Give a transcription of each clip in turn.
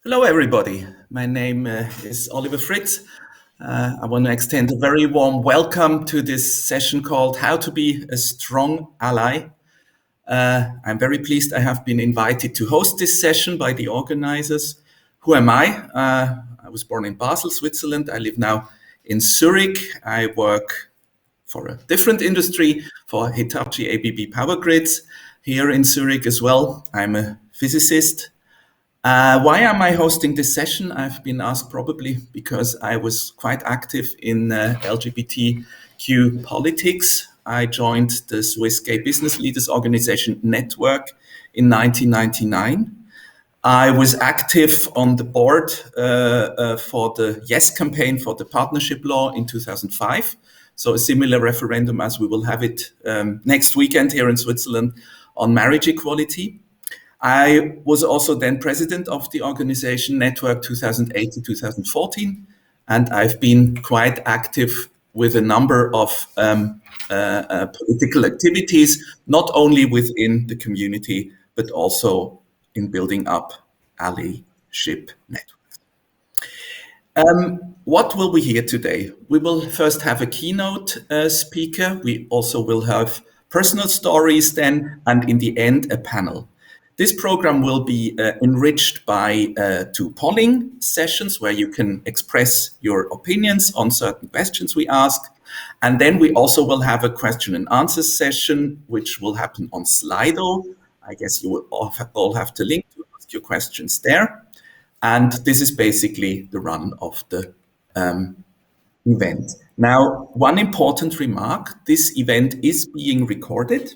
Hello, everybody. My name is Oliver Fritz. I want to extend a very warm welcome to this session called How to Be a Strong Ally. I'm very pleased I have been invited to host this session by the organizers. Who am I? I was born in Basel, Switzerland. I live now in Zurich. I work for a different industry, for Hitachi ABB Power Grids here in Zurich as well. I'm a physicist. Why am I hosting this session? I've been asked probably because I was quite active in LGBTQ politics. I joined the Swiss Gay Business Leaders Organization Network in 1999. I was active on the board for the Yes campaign for the partnership law in 2005. So a similar referendum as we will have it next weekend here in Switzerland on marriage equality. I was also then president of the organization Network 2008 to 2014, and I've been quite active with a number of political activities, not only within the community, but also in building up allyship networks. What will we hear today? We will first have a keynote speaker. We also will have personal stories then, and in the end, a panel. This program will be enriched by two polling sessions where you can express your opinions on certain questions we ask. And then we also will have a question and answer session, which will happen on Slido. I guess you will all have to link to ask your questions there. And this is basically the run of the event. Now, one important remark, this event is being recorded.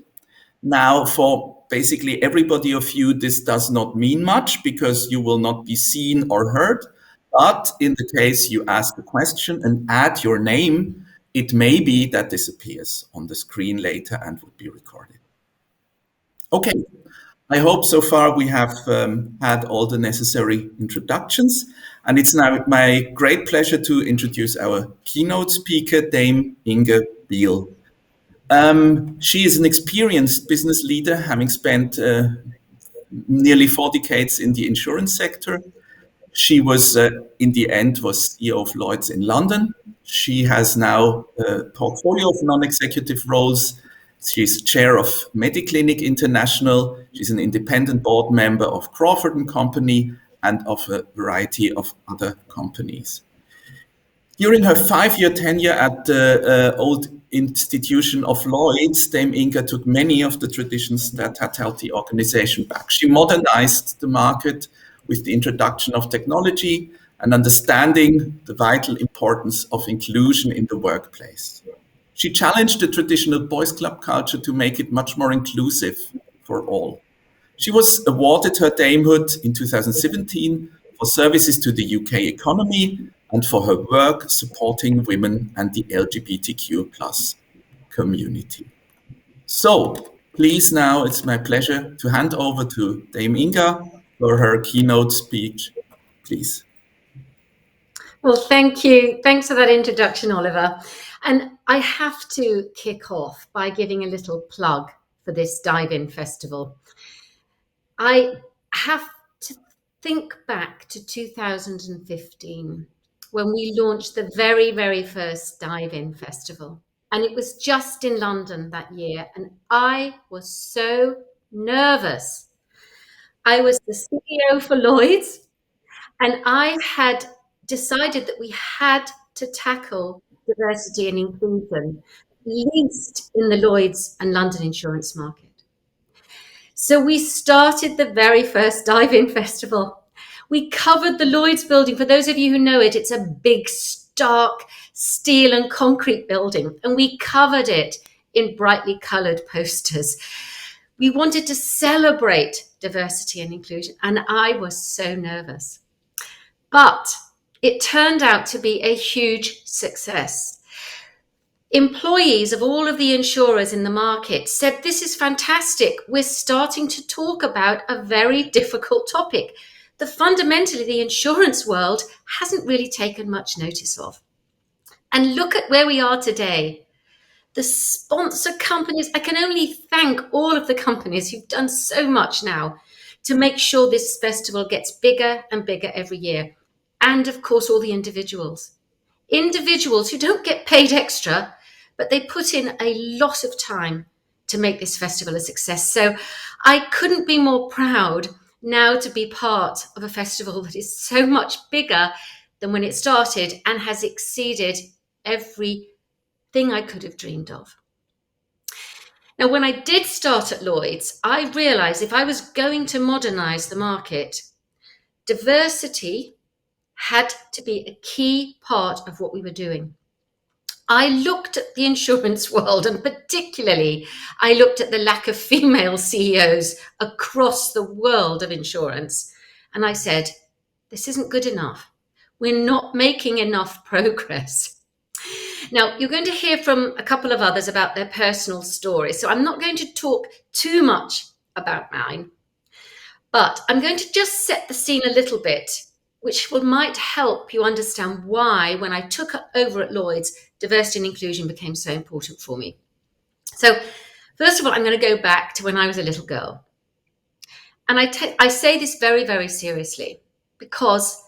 Now, for basically everybody of you, this does not mean much because you will not be seen or heard. But in the case you ask a question and add your name, it may be that this appears on the screen later and would be recorded. Okay, I hope so far we have had all the necessary introductions. And it's now my great pleasure to introduce our keynote speaker, Dame Inge Beale. She is an experienced business leader, having spent nearly 4 decades in the insurance sector. She was, in the end, was CEO of Lloyd's in London. She has now a portfolio of non-executive roles. She's chair of Mediclinic International. She's an independent board member of Crawford & Company and of a variety of other companies. During her 5-year tenure at the old institution of Lloyd's, Dame Inge took many of the traditions that had held the organization back. She modernized the market with the introduction of technology and understanding the vital importance of inclusion in the workplace. She challenged the traditional boys' club culture to make it much more inclusive for all. She was awarded her damehood in 2017 for services to the UK economy and for her work supporting women and the LGBTQ plus community. So please now, it's my pleasure to hand over to Dame Inga for her keynote speech, please. Well, thank you. Thanks for that introduction, Oliver. And I have to kick off by giving a little plug for this Dive-In Festival. I have to think back to 2015 when we launched the very, very first Dive-In Festival. And it was just in London that year. And I was so nervous. I was the CEO for Lloyd's, and I had decided that we had to tackle diversity and inclusion, at least in the Lloyd's and London insurance market. So we started the very first Dive-In Festival. We covered the Lloyd's building. For those of you who know it, it's a big, stark steel and concrete building, and we covered it in brightly colored posters. We wanted to celebrate diversity and inclusion, and I was so nervous. But it turned out to be a huge success. Employees of all of the insurers in the market said, this is fantastic. We're starting to talk about a very difficult topic that fundamentally the insurance world hasn't really taken much notice of. And look at where we are today. The sponsor companies, I can only thank all of the companies who've done so much now to make sure this festival gets bigger and bigger every year. And of course, all the individuals who don't get paid extra, but they put in a lot of time to make this festival a success. So I couldn't be more proud now to be part of a festival that is so much bigger than when it started and has exceeded everything I could have dreamed of. Now, when I did start at Lloyd's, I realised if I was going to modernise the market, diversity had to be a key part of what we were doing. I looked at the insurance world, and particularly I looked at the lack of female CEOs across the world of insurance. And I said, this isn't good enough. We're not making enough progress. Now, you're going to hear from a couple of others about their personal stories. So I'm not going to talk too much about mine, but I'm going to just set the scene a little bit, which might help you understand why, when I took over at Lloyd's, diversity and inclusion became so important for me. So first of all, I'm going to go back to when I was a little girl. And I say this very, very seriously, because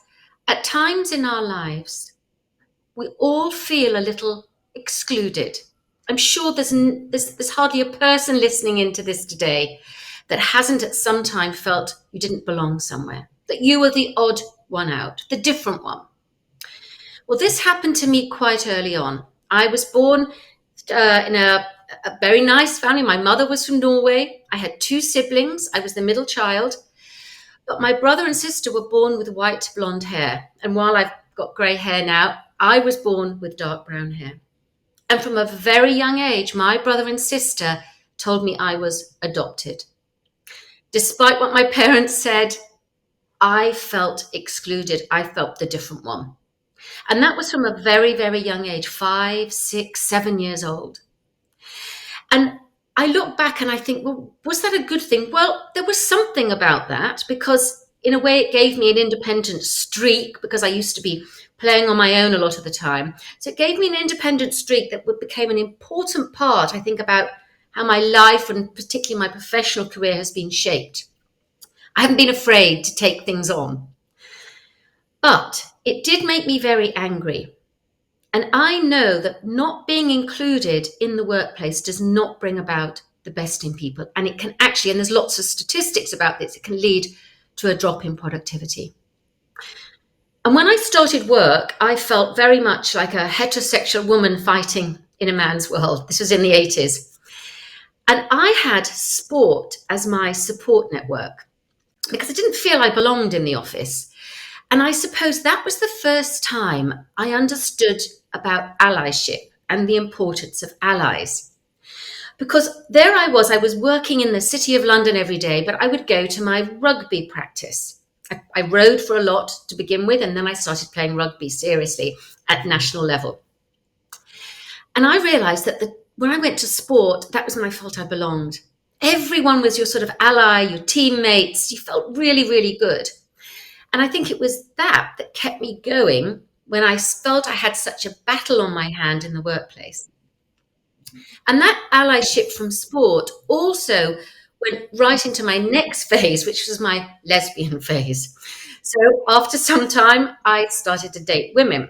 at times in our lives, we all feel a little excluded. I'm sure there's hardly a person listening into this today that hasn't at some time felt you didn't belong somewhere, that you were the odd one out, the different one. Well, this happened to me quite early on. I was born in a very nice family. My mother was from Norway. I had 2 siblings. I was the middle child. But my brother and sister were born with white blonde hair. And while I've got grey hair now, I was born with dark brown hair. And from a very young age, my brother and sister told me I was adopted. Despite what my parents said, I felt excluded. I felt the different one. And that was from a very, very young age, 5, 6, 7 years old. And I look back and I think, well, was that a good thing? Well, there was something about that, because in a way it gave me an independent streak, because I used to be playing on my own a lot of the time. So it gave me an independent streak that became an important part, I think, about how my life and particularly my professional career has been shaped. I haven't been afraid to take things on. But it did make me very angry. And I know that not being included in the workplace does not bring about the best in people. And it can actually, and there's lots of statistics about this, it can lead to a drop in productivity. And when I started work, I felt very much like a heterosexual woman fighting in a man's world. This was in the 80s. And I had sport as my support network, because I didn't feel I belonged in the office. And I suppose that was the first time I understood about allyship and the importance of allies. Because there I was working in the City of London every day, but I would go to my rugby practice. I rode for a lot to begin with, and then I started playing rugby seriously at national level. And I realised that when I went to sport, that was when I felt I belonged. Everyone was your sort of ally, your teammates. You felt really, really good. And I think it was that kept me going when I felt I had such a battle on my hand in the workplace. And that allyship from sport also went right into my next phase, which was my lesbian phase. So after some time, I started to date women,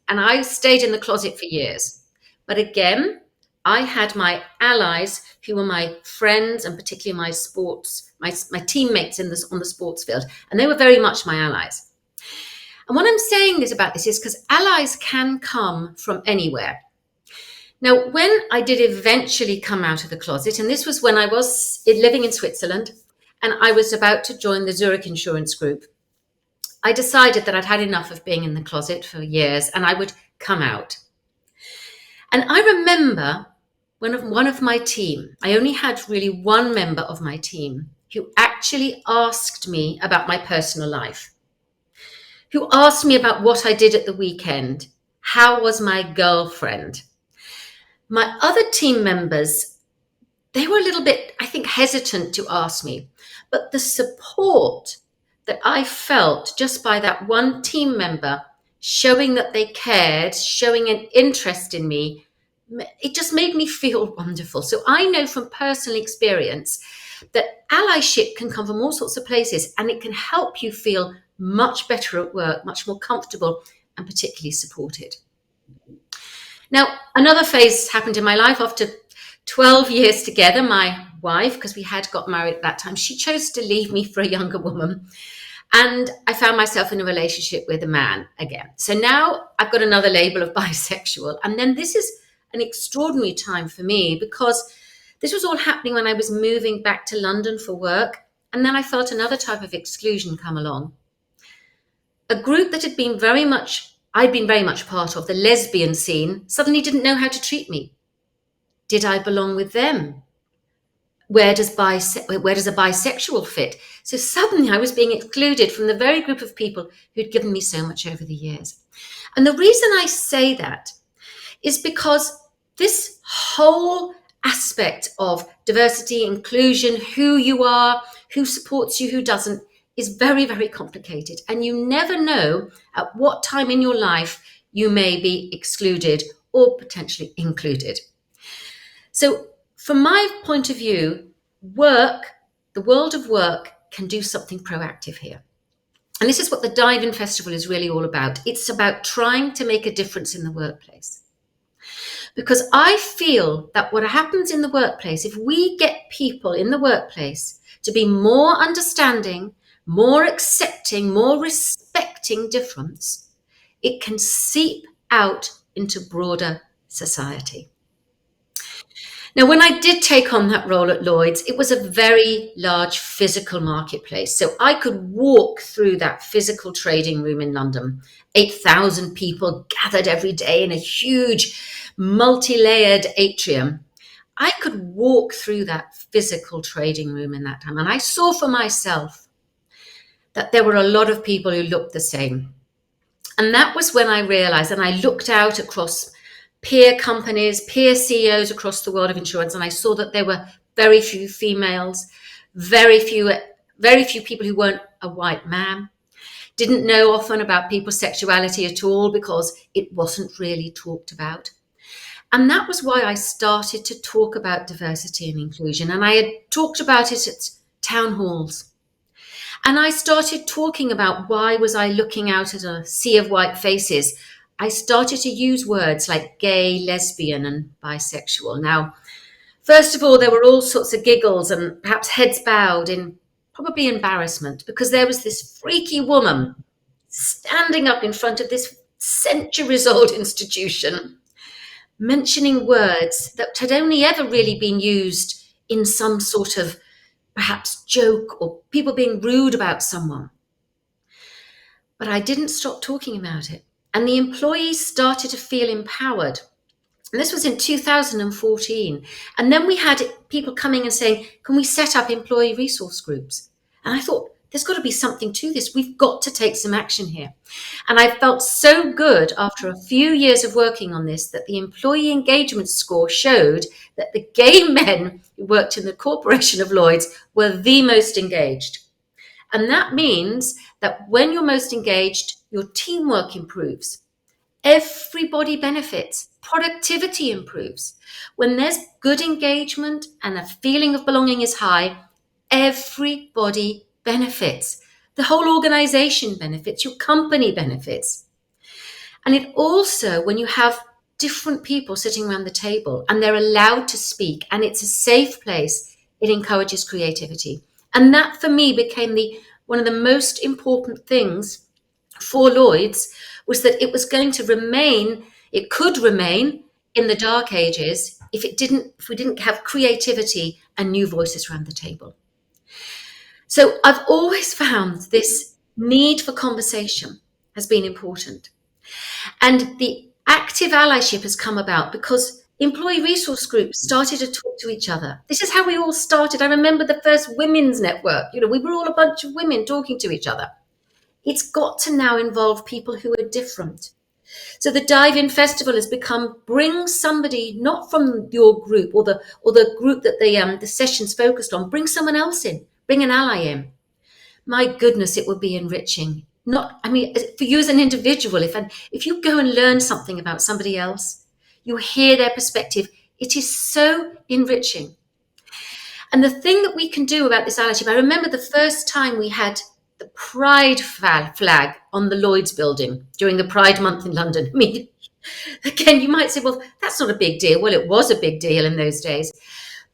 and I stayed in the closet for years. But again, I had my allies who were my friends, and particularly my teammates on the sports field, and they were very much my allies. And what I'm saying about this is because allies can come from anywhere. Now, when I did eventually come out of the closet, and this was when I was living in Switzerland, and I was about to join the Zurich Insurance Group, I decided that I'd had enough of being in the closet for years, and I would come out. And I remember one of my team, I only had really one member of my team who actually asked me about my personal life, who asked me about what I did at the weekend, how was my girlfriend. My other team members, they were a little bit, I think, hesitant to ask me, but the support that I felt just by that one team member showing that they cared, showing an interest in me, it just made me feel wonderful. So I know from personal experience that allyship can come from all sorts of places, and it can help you feel much better at work, much more comfortable, and particularly supported. Now, another phase happened in my life. After 12 years together, my wife, because we had got married at that time, she chose to leave me for a younger woman. And I found myself in a relationship with a man again. So now I've got another label of bisexual. And then this is an extraordinary time for me, because this was all happening when I was moving back to London for work. And then I felt another type of exclusion come along. A group that I'd been very much part of, the lesbian scene, suddenly didn't know how to treat me. Did I belong with them? Where does a bisexual fit? So suddenly I was being excluded from the very group of people who'd given me so much over the years. And the reason I say that is because this whole aspect of diversity, inclusion, who you are, who supports you, who doesn't, is very, very complicated. And you never know at what time in your life you may be excluded or potentially included. So from my point of view, the world of work can do something proactive here. And this is what the Dive-In Festival is really all about. It's about trying to make a difference in the workplace. Because I feel that what happens in the workplace, if we get people in the workplace to be more understanding, more accepting, more respecting difference, it can seep out into broader society. Now, when I did take on that role at Lloyd's, it was a very large physical marketplace. So I could walk through that physical trading room in London. 8,000 people gathered every day in a huge multi-layered atrium. I could walk through that physical trading room in that time. And I saw for myself that there were a lot of people who looked the same. And that was when I realized, and I looked out across peer companies, peer CEOs across the world of insurance, and I saw that there were very few females, very few people who weren't a white man, didn't know often about people's sexuality at all because it wasn't really talked about. And that was why I started to talk about diversity and inclusion. And I had talked about it at town halls. And I started talking about why was I looking out at a sea of white faces. I started to use words like gay, lesbian, and bisexual. Now, first of all, there were all sorts of giggles and perhaps heads bowed in probably embarrassment, because there was this freaky woman standing up in front of this centuries-old institution, mentioning words that had only ever really been used in some sort of perhaps joke or people being rude about someone. But I didn't stop talking about it. And the employees started to feel empowered. And this was in 2014. And then we had people coming and saying, can we set up employee resource groups? And I thought, there's got to be something to this. We've got to take some action here. And I felt so good after a few years of working on this that the employee engagement score showed that the gay men who worked in the corporation of Lloyd's were the most engaged. And that means that when you're most engaged, your teamwork improves. Everybody benefits. Productivity improves. When there's good engagement and a feeling of belonging is high, everybody benefits. The whole organization benefits. Your company benefits. And it also, when you have different people sitting around the table and they're allowed to speak and it's a safe place, it encourages creativity. And that for me became one of the most important things for Lloyd's, was that it was going to remain, it could remain in the dark ages if we didn't have creativity and new voices around the table. So I've always found this need for conversation has been important. And the active allyship has come about because employee resource groups started to talk to each other. This is how we all started. I remember the first women's network. We were all a bunch of women talking to each other. It's got to now involve people who are different. So the Dive-In Festival has become, bring somebody not from your group or the group that the session's focused on, bring someone else in, bring an ally in. My goodness, it would be enriching. For you as an individual, if you go and learn something about somebody else, you hear their perspective, it is so enriching. And the thing that we can do about this allyship, I remember the first time we had the Pride flag on the Lloyd's building during the Pride month in London. I mean, again, you might say, well, that's not a big deal. Well, it was a big deal in those days.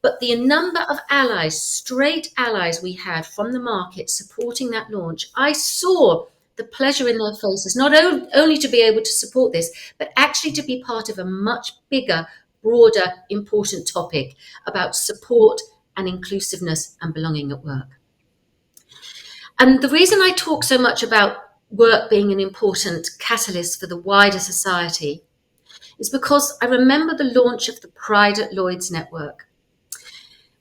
But the number of allies, straight allies we had from the market supporting that launch, I saw the pleasure in their faces, not only to be able to support this, but actually to be part of a much bigger, broader, important topic about support and inclusiveness and belonging at work. And the reason I talk so much about work being an important catalyst for the wider society is because I remember the launch of the Pride at Lloyd's network.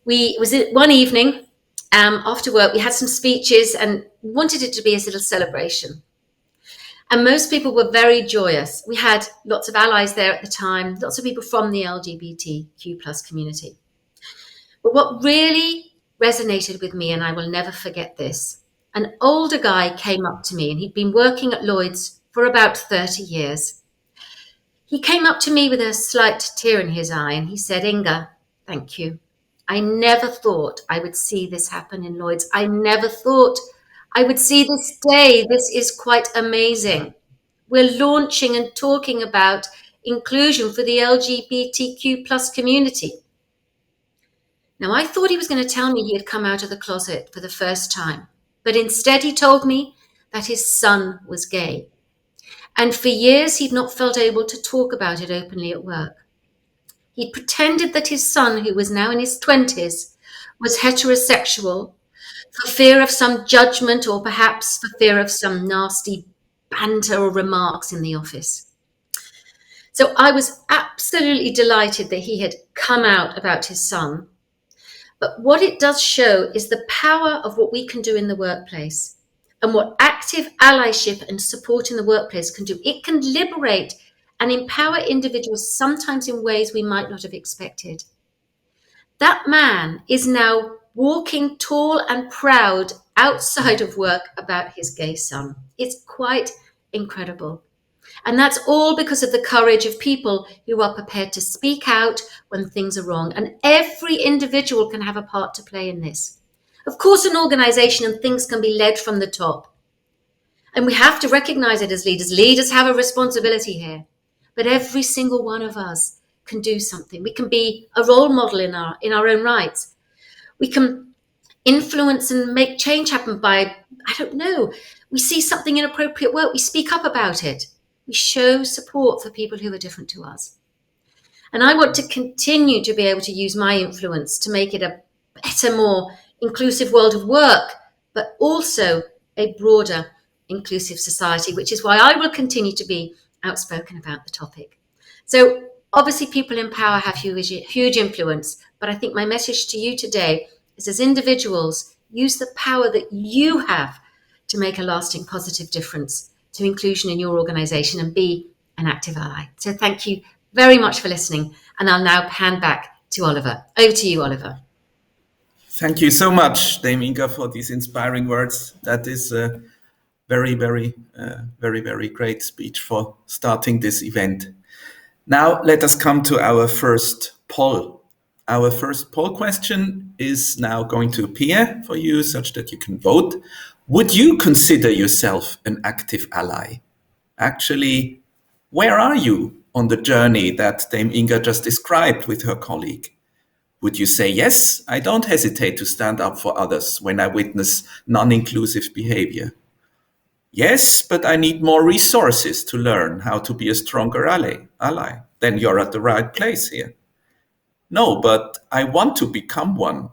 One evening after work, we had some speeches and wanted it to be a little celebration. And most people were very joyous. We had lots of allies there at the time, lots of people from the LGBTQ plus community. But what really resonated with me, and I will never forget this, an older guy came up to me, and he'd been working at Lloyd's for about 30 years. He came up to me with a slight tear in his eye, and he said, "Inga, thank you. I never thought I would see this happen in Lloyd's. I never thought I would see this day. This is quite amazing. We're launching and talking about inclusion for the LGBTQ plus community." Now, I thought he was going to tell me he had come out of the closet for the first time, but instead he told me that his son was gay. And for years, he'd not felt able to talk about it openly at work. He pretended that his son, who was now in his 20s, was heterosexual for fear of some judgment or perhaps for fear of some nasty banter or remarks in the office. So I was absolutely delighted that he had come out about his son. But what it does show is the power of what we can do in the workplace and what active allyship and support in the workplace can do. It can liberate and empower individuals sometimes in ways we might not have expected. That man is now walking tall and proud outside of work about his gay son. It's quite incredible. And that's all because of the courage of people who are prepared to speak out when things are wrong. And every individual can have a part to play in this. Of course, an organization and things can be led from the top. And we have to recognize it as leaders. Leaders have a responsibility here. But every single one of us can do something. We can be a role model in our own rights. We can influence and make change happen by, we see something inappropriate work, we speak up about it. We show support for people who are different to us. And I want to continue to be able to use my influence to make it a better, more inclusive world of work, but also a broader inclusive society, which is why I will continue to be outspoken about the topic. So obviously people in power have huge influence, but I think my message to you today is, as individuals, use the power that you have to make a lasting positive difference to inclusion in your organization and be an active ally. So thank you very much for listening. And I'll now hand back to Oliver. Over to you, Oliver. Thank you so much, Dame Inga, for these inspiring words. That is a very, very great speech for starting this event. Now let us come to our first poll. Our first poll question is now going to appear for you such that you can vote. Would you consider yourself an active ally? Actually, where are you on the journey that Dame Inga just described with her colleague? Would you say, yes, I don't hesitate to stand up for others when I witness non-inclusive behavior? Yes, but I need more resources to learn how to be a stronger ally. Then you're at the right place here. No, but I want to become one.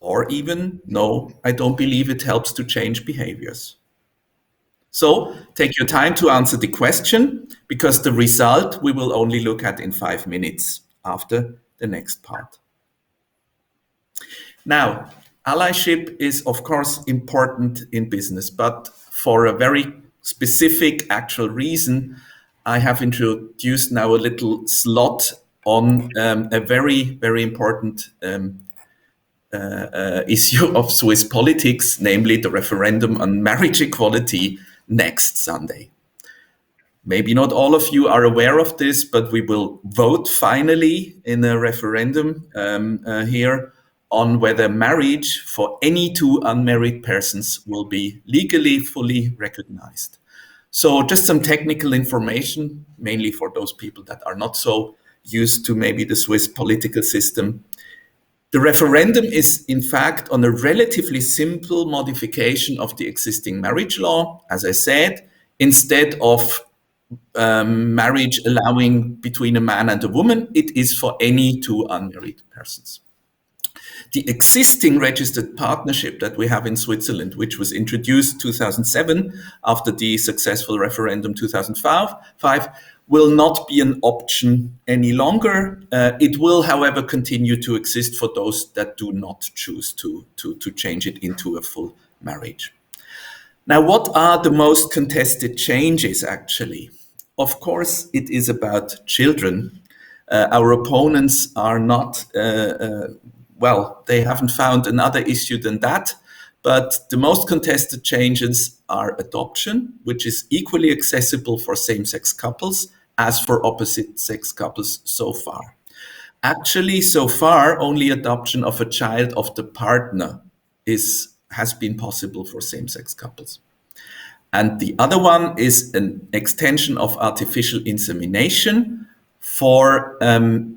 Or even, no, I don't believe it helps to change behaviors. So take your time to answer the question, because the result we will only look at in 5 minutes after the next part. Now, allyship is, of course, important in business, but for a very specific actual reason, I have introduced now a little slot on a very, very important issue of Swiss politics, namely the referendum on marriage equality next Sunday. Maybe not all of you are aware of this, but we will vote finally in a referendum here on whether marriage for any two unmarried persons will be legally fully recognized. So just some technical information, mainly for those people that are not so used to maybe the Swiss political system. The referendum is, in fact, on a relatively simple modification of the existing marriage law. As I said, instead of marriage allowing between a man and a woman, it is for any two unmarried persons. The existing registered partnership that we have in Switzerland, which was introduced 2007 after the successful referendum 2005, will not be an option any longer. It will, however, continue to exist for those that do not choose to change it into a full marriage. Now, what are the most contested changes, actually? Of course, it is about children. Our opponents are not, they haven't found another issue than that. But the most contested changes are adoption, which is equally accessible for same-sex couples as for opposite-sex couples so far. Actually, so far, only adoption of a child of the partner has been possible for same-sex couples. And the other one is an extension of artificial insemination for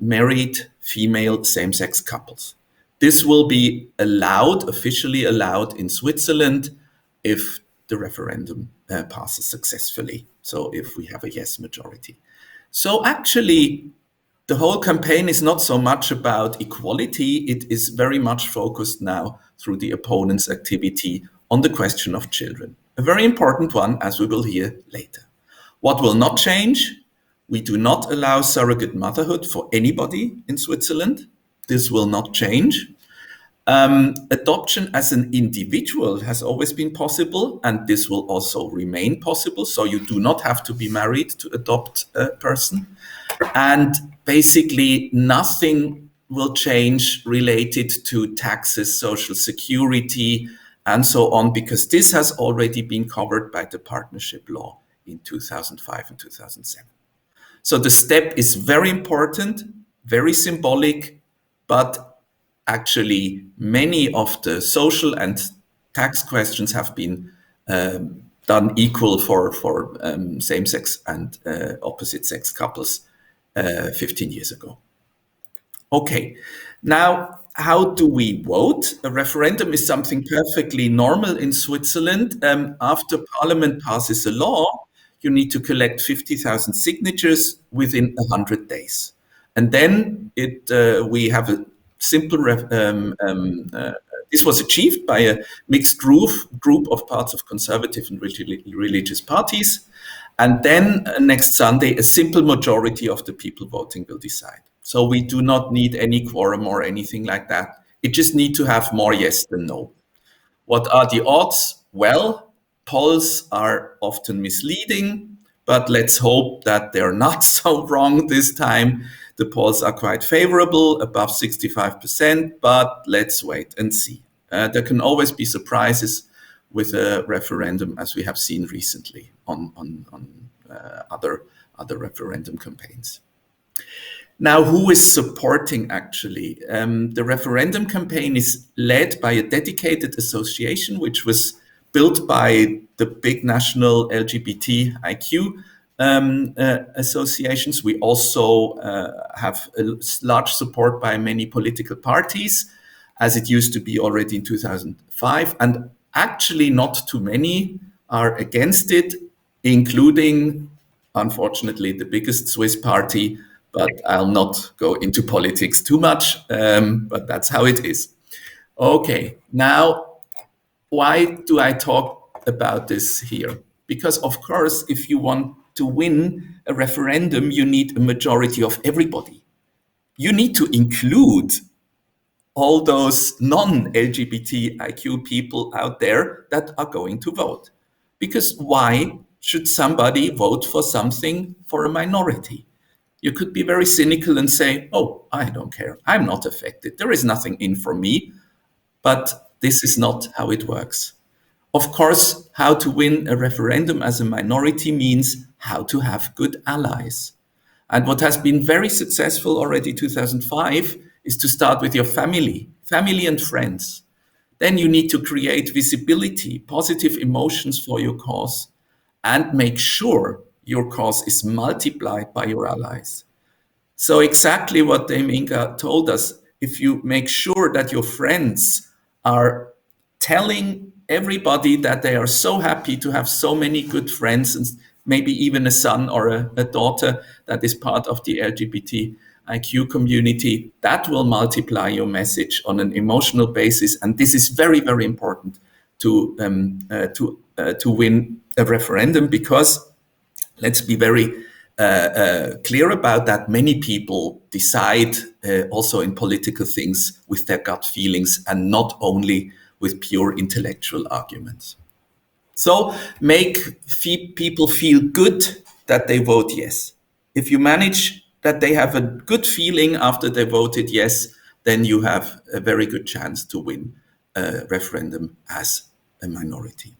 married female same-sex couples. This will be officially allowed in Switzerland if the referendum passes successfully. So if we have a yes majority. So actually, the whole campaign is not so much about equality. It is very much focused now through the opponents' activity on the question of children. A very important one, as we will hear later. What will not change? We do not allow surrogate motherhood for anybody in Switzerland. This will not change. Adoption as an individual has always been possible, and this will also remain possible. So you do not have to be married to adopt a person. And basically nothing will change related to taxes, social security, and so on, because this has already been covered by the partnership law in 2005 and 2007. So the step is very important, very symbolic, but actually many of the social and tax questions have been done equal for same-sex and opposite-sex couples 15 years ago. Okay, now how do we vote? A referendum is something perfectly normal in Switzerland. After Parliament passes a law, you need to collect 50,000 signatures within 100 days. And then we have a simple, this was achieved by a mixed group of parts of conservative and religious parties. And then next Sunday, a simple majority of the people voting will decide. So we do not need any quorum or anything like that. It just need to have more yes than no. What are the odds? Well, polls are often misleading, but let's hope that they're not so wrong this time. The polls are quite favorable, above 65%, but let's wait and see. There can always be surprises with a referendum, as we have seen recently on other referendum campaigns. Now, who is supporting actually? The referendum campaign is led by a dedicated association, which was built by the big national LGBTQ associations. We also have a large support by many political parties, as it used to be already in 2005. And actually not too many are against it, including, unfortunately, the biggest Swiss party, but I'll not go into politics too much, but that's how it is. Okay, now, why do I talk about this here? Because, of course, if you want to win a referendum, you need a majority of everybody. You need to include all those non-LGBTIQ people out there that are going to vote. Because why should somebody vote for something for a minority? You could be very cynical and say, oh, I don't care. I'm not affected. There is nothing in for me. But this is not how it works. Of course, how to win a referendum as a minority means how to have good allies. And what has been very successful already 2005 is to start with your family. family and friends. Then you need to create visibility, positive emotions for your cause, and make sure your cause is multiplied by your allies. So exactly what Dame Inga told us, if you make sure that your friends are telling everybody that they are so happy to have so many good friends, and maybe even a son or a daughter that is part of the LGBTIQ community, that will multiply your message on an emotional basis. And this is very, very important to win a referendum, because let's be very clear about that. Many people decide also in political things with their gut feelings and not only with pure intellectual arguments. So make people feel good that they vote yes. If you manage that they have a good feeling after they voted yes, then you have a very good chance to win a referendum as a minority.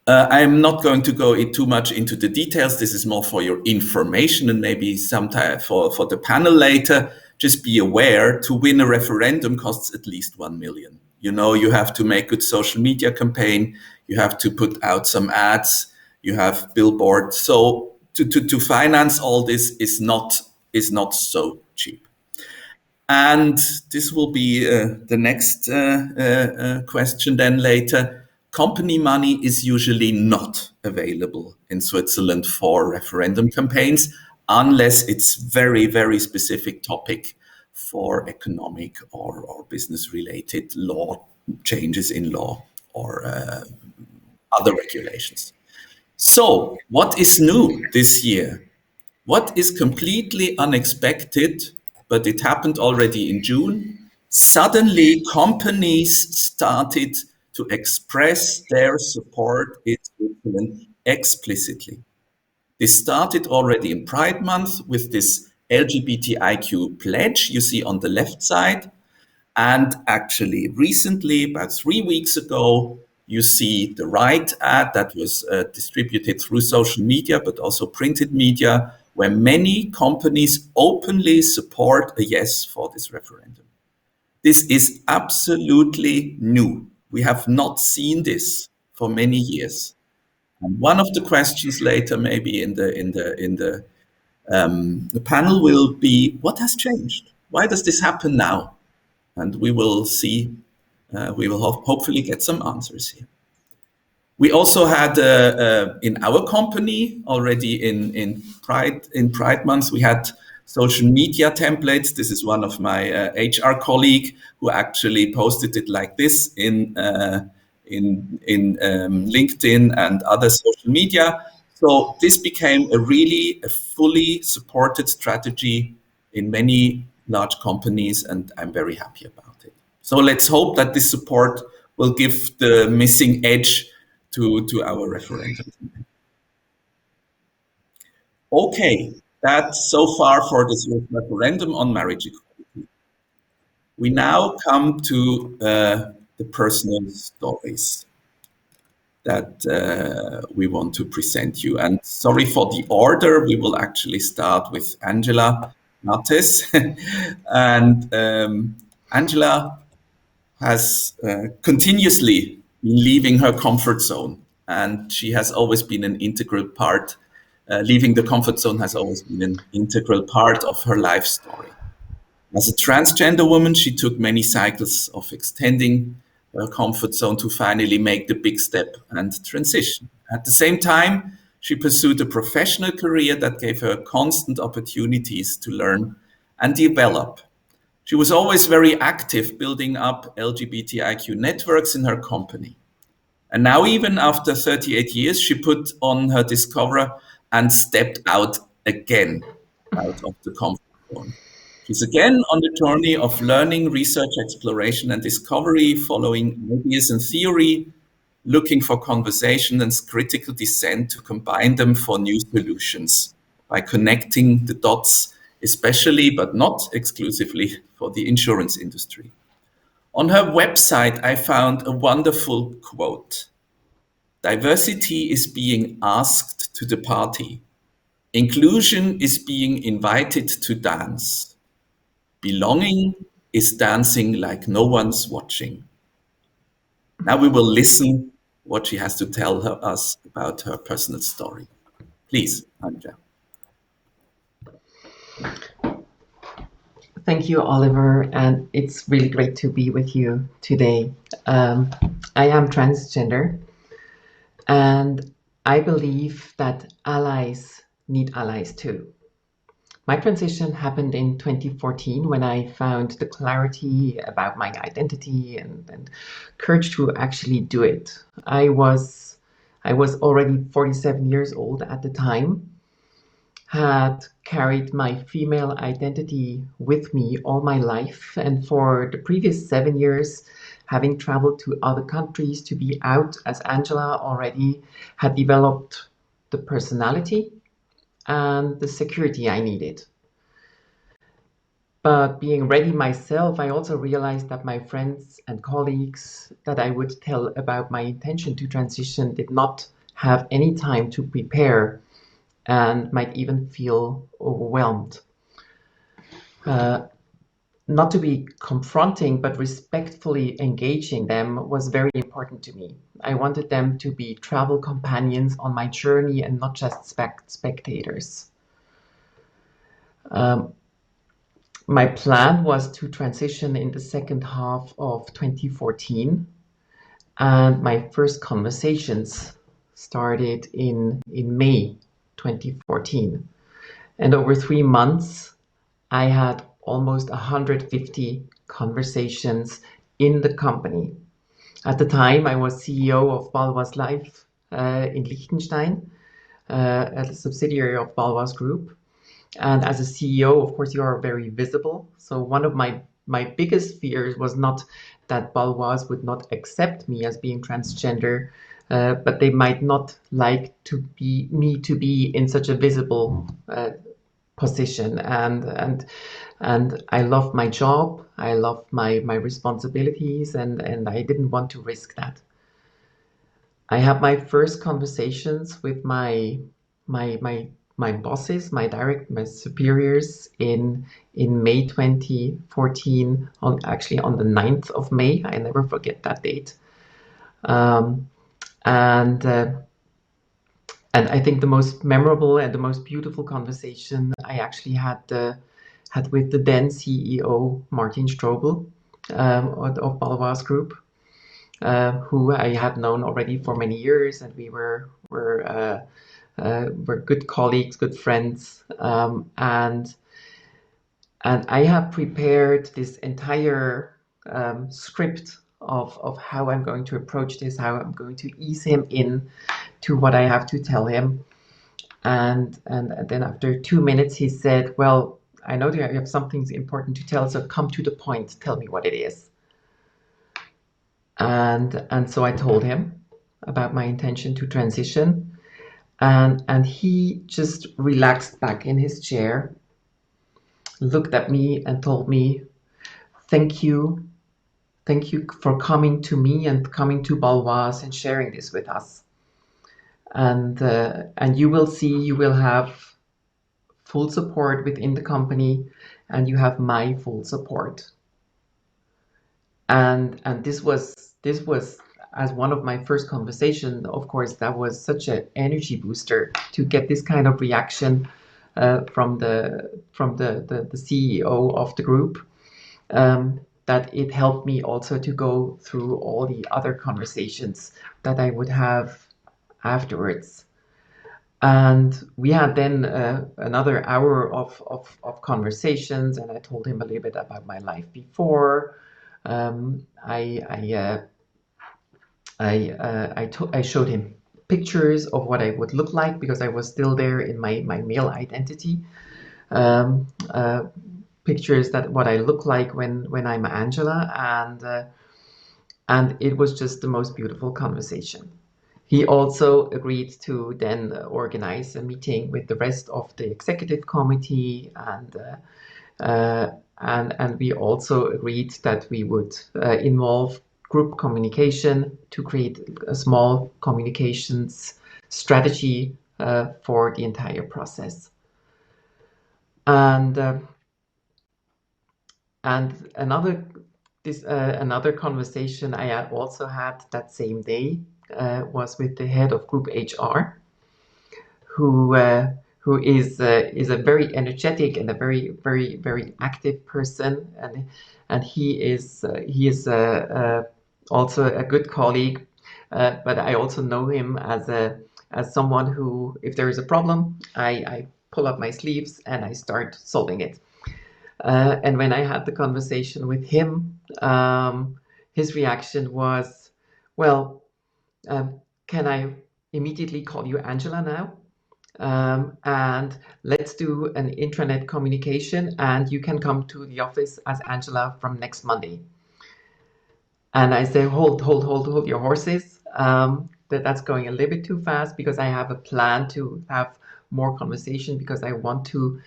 I'm not going to go too much into the details. This is more for your information and maybe sometime for the panel later. Just be aware, to win a referendum costs at least 1 million. You know, you have to make good social media campaign. You have to put out some ads. You have billboards. So to finance all this is not so cheap. And this will be the next question then later. Company money is usually not available in Switzerland for referendum campaigns unless it's very, very specific topic for economic or business related law changes in law or other regulations. So what is new this year? What is completely unexpected, but it happened already in June? Suddenly, companies started to express their support in Switzerland explicitly. This started already in Pride Month with this LGBTIQ pledge you see on the left side. And actually, recently, about 3 weeks ago, you see the right ad that was distributed through social media, but also printed media, where many companies openly support a yes for this referendum. This is absolutely new. We have not seen this for many years. And one of the questions later, maybe in the panel, will be, what has changed? Why does this happen now? And we will see. We will hopefully get some answers here. We also had in our company already in Pride Month, we had social media templates. This is one of my HR colleague who actually posted it like this in LinkedIn and other social media. So this became a fully supported strategy in many large companies, and I'm very happy about it. So let's hope that this support will give the missing edge to our referendum. Okay, that's so far for this referendum on marriage equality. We now come to the personal stories that we want to present you. And sorry for the order, we will actually start with Angela Mattes. And Angela has continuously been leaving her comfort zone, and she has always been an integral part. Leaving the comfort zone has always been an integral part of her life story. As a transgender woman, she took many cycles of extending her comfort zone to finally make the big step and transition. At the same time, she pursued a professional career that gave her constant opportunities to learn and develop. She was always very active building up LGBTIQ networks in her company. And now, even after 38 years, she put on her discover and stepped out again out of the comfort zone. She's again on the journey of learning, research, exploration, and discovery, following ideas and theory, looking for conversation and critical dissent to combine them for new solutions by connecting the dots, especially but not exclusively for the insurance industry. On her website, I found a wonderful quote. Diversity is being asked to the party. Inclusion is being invited to dance. Belonging is dancing like no one's watching. Now we will listen what she has to tell us about her personal story. Please, Anja. Thank you, Oliver, and it's really great to be with you today. I am transgender, and I believe that allies need allies too. My transition happened in 2014 when I found the clarity about my identity and courage to actually do it. I was already 47 years old at the time, had carried my female identity with me all my life, and for the previous 7 years, having traveled to other countries to be out as Angela already, had developed the personality and the security I needed. But being ready myself, I also realized that my friends and colleagues that I would tell about my intention to transition did not have any time to prepare and might even feel overwhelmed. Not to be confronting, but respectfully engaging them was very important to me. I wanted them to be travel companions on my journey and not just spectators. My plan was to transition in the second half of 2014, and my first conversations started in May 2014. And over 3 months, I had almost 150 conversations in the company. At the time, I was CEO of Baloise Life in Liechtenstein, at a subsidiary of Baloise Group. And as a CEO, of course, you are very visible. So one of my biggest fears was not that Baloise would not accept me as being transgender, but they might not like me to be in such a visible position. And I love my job, I love my responsibilities, and I didn't want to risk that. I had my first conversations with my bosses, my superiors in May 2014, on the 9th of May. I never forget that date. And I think the most memorable and the most beautiful conversation I actually had with the then CEO Martin Strobel of Baloise Group, who I had known already for many years, and we were good colleagues, good friends, and I have prepared this entire script of how I'm going to approach this, how I'm going to ease him in to what I have to tell him. And then after 2 minutes, he said, "Well, I know that you have something important to tell, so come to the point. Tell me what it is." And so I told him about my intention to transition, and he just relaxed back in his chair, looked at me and told me, Thank you for coming to me and coming to Baloise and sharing this with us. And you will see, you will have full support within the company, and you have my full support." And this was as one of my first conversations. Of course, that was such an energy booster to get this kind of reaction from the CEO of the group, that it helped me also to go through all the other conversations that I would have afterwards. And we had then another hour of conversations, and I told him a little bit about my life before. I showed him pictures of what I would look like, because I was still there in my male identity. Pictures that what I look like when I'm Angela, and it was just the most beautiful conversation. He also agreed to then organize a meeting with the rest of the executive committee, and we also agreed that we would involve group communication to create a small communications strategy for the entire process. And And another conversation I also had that same day was with the head of group HR, who is a very energetic and a very active person, and he is also a good colleague, but I also know him as someone who, if there is a problem, I pull up my sleeves and I start solving it. And when I had the conversation with him, his reaction was, well, can I immediately call you Angela now? And let's do an intranet communication, and you can come to the office as Angela from next Monday. And I say, hold your horses. That's going a little bit too fast, because I have a plan to have more conversation, because I want to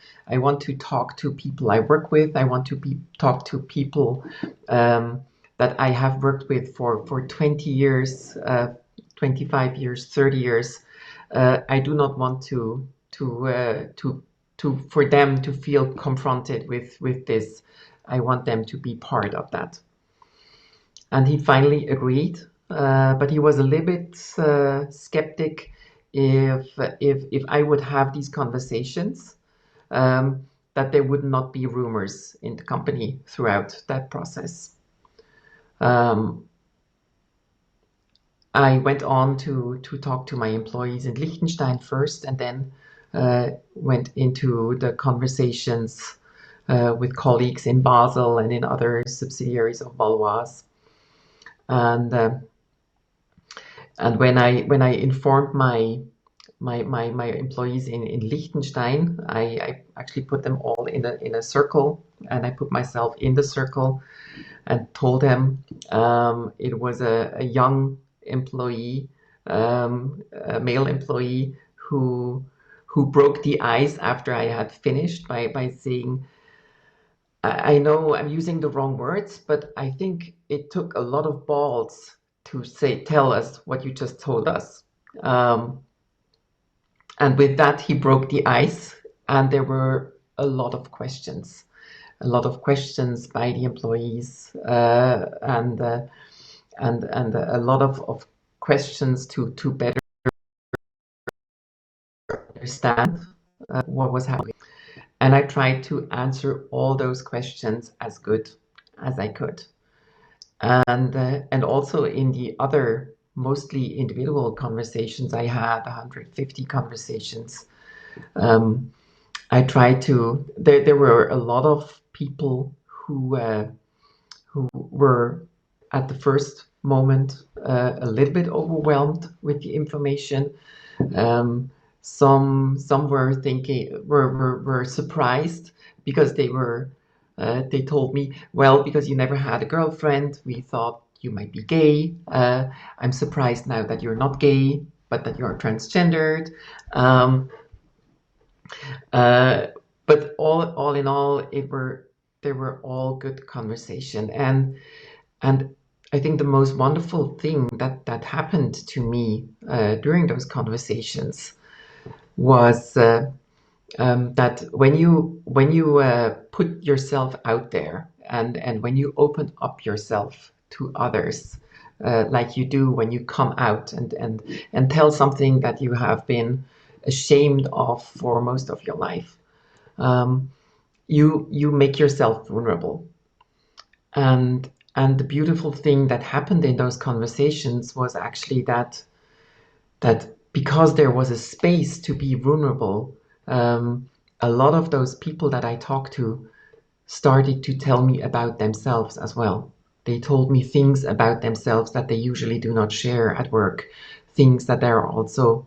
talk to people I work with. I want to talk to people that I have worked with for 20 years, 25 years, 30 years. I do not want for them to feel confronted with this. I want them to be part of that. And he finally agreed, but he was a little bit skeptic if I would have these conversations, that there would not be rumors in the company throughout that process. I went on to talk to my employees in Liechtenstein first, and then went into the conversations with colleagues in Basel and in other subsidiaries of Baloise. And when I informed my employees in Liechtenstein, I actually put them all in a circle, and I put myself in the circle and told them it was a young employee, a male employee who broke the ice after I had finished by saying, I know I'm using the wrong words, but I think it took a lot of balls to tell us what you just told us. And with that, he broke the ice, and there were a lot of questions by the employees, and a lot of questions to better understand what was happening. And I tried to answer all those questions as good as I could. And also in the other mostly individual conversations, I had 150 conversations. I tried to. There were a lot of people who were at the first moment a little bit overwhelmed with the information. Some were surprised, because they told me, well, because you never had a girlfriend, we thought you might be gay. I'm surprised now that you're not gay, but that you're transgendered. But all in all, they were all good conversation, and I think the most wonderful thing that happened to me during those conversations was that when you put yourself out there, and when you open up yourself to others, like you do when you come out and tell something that you have been ashamed of for most of your life, you make yourself vulnerable. And the beautiful thing that happened in those conversations was actually that because there was a space to be vulnerable, a lot of those people that I talked to started to tell me about themselves as well. They told me things about themselves that they usually do not share at work, things that they also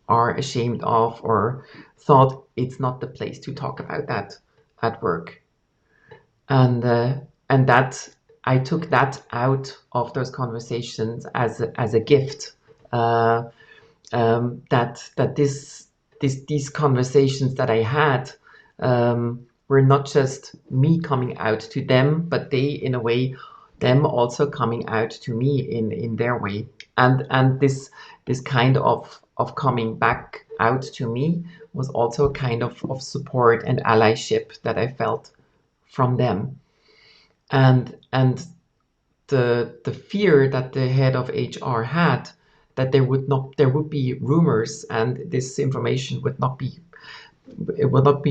are ashamed of, or thought it's not the place to talk about that at work. And that I took that out of those conversations as a gift. That these conversations that I had were not just me coming out to them, but they, in a way, them also coming out to me in their way. And this kind of coming back out to me was also a kind of support and allyship that I felt from them. and the fear that the head of HR had, that there would be rumors and this information would not be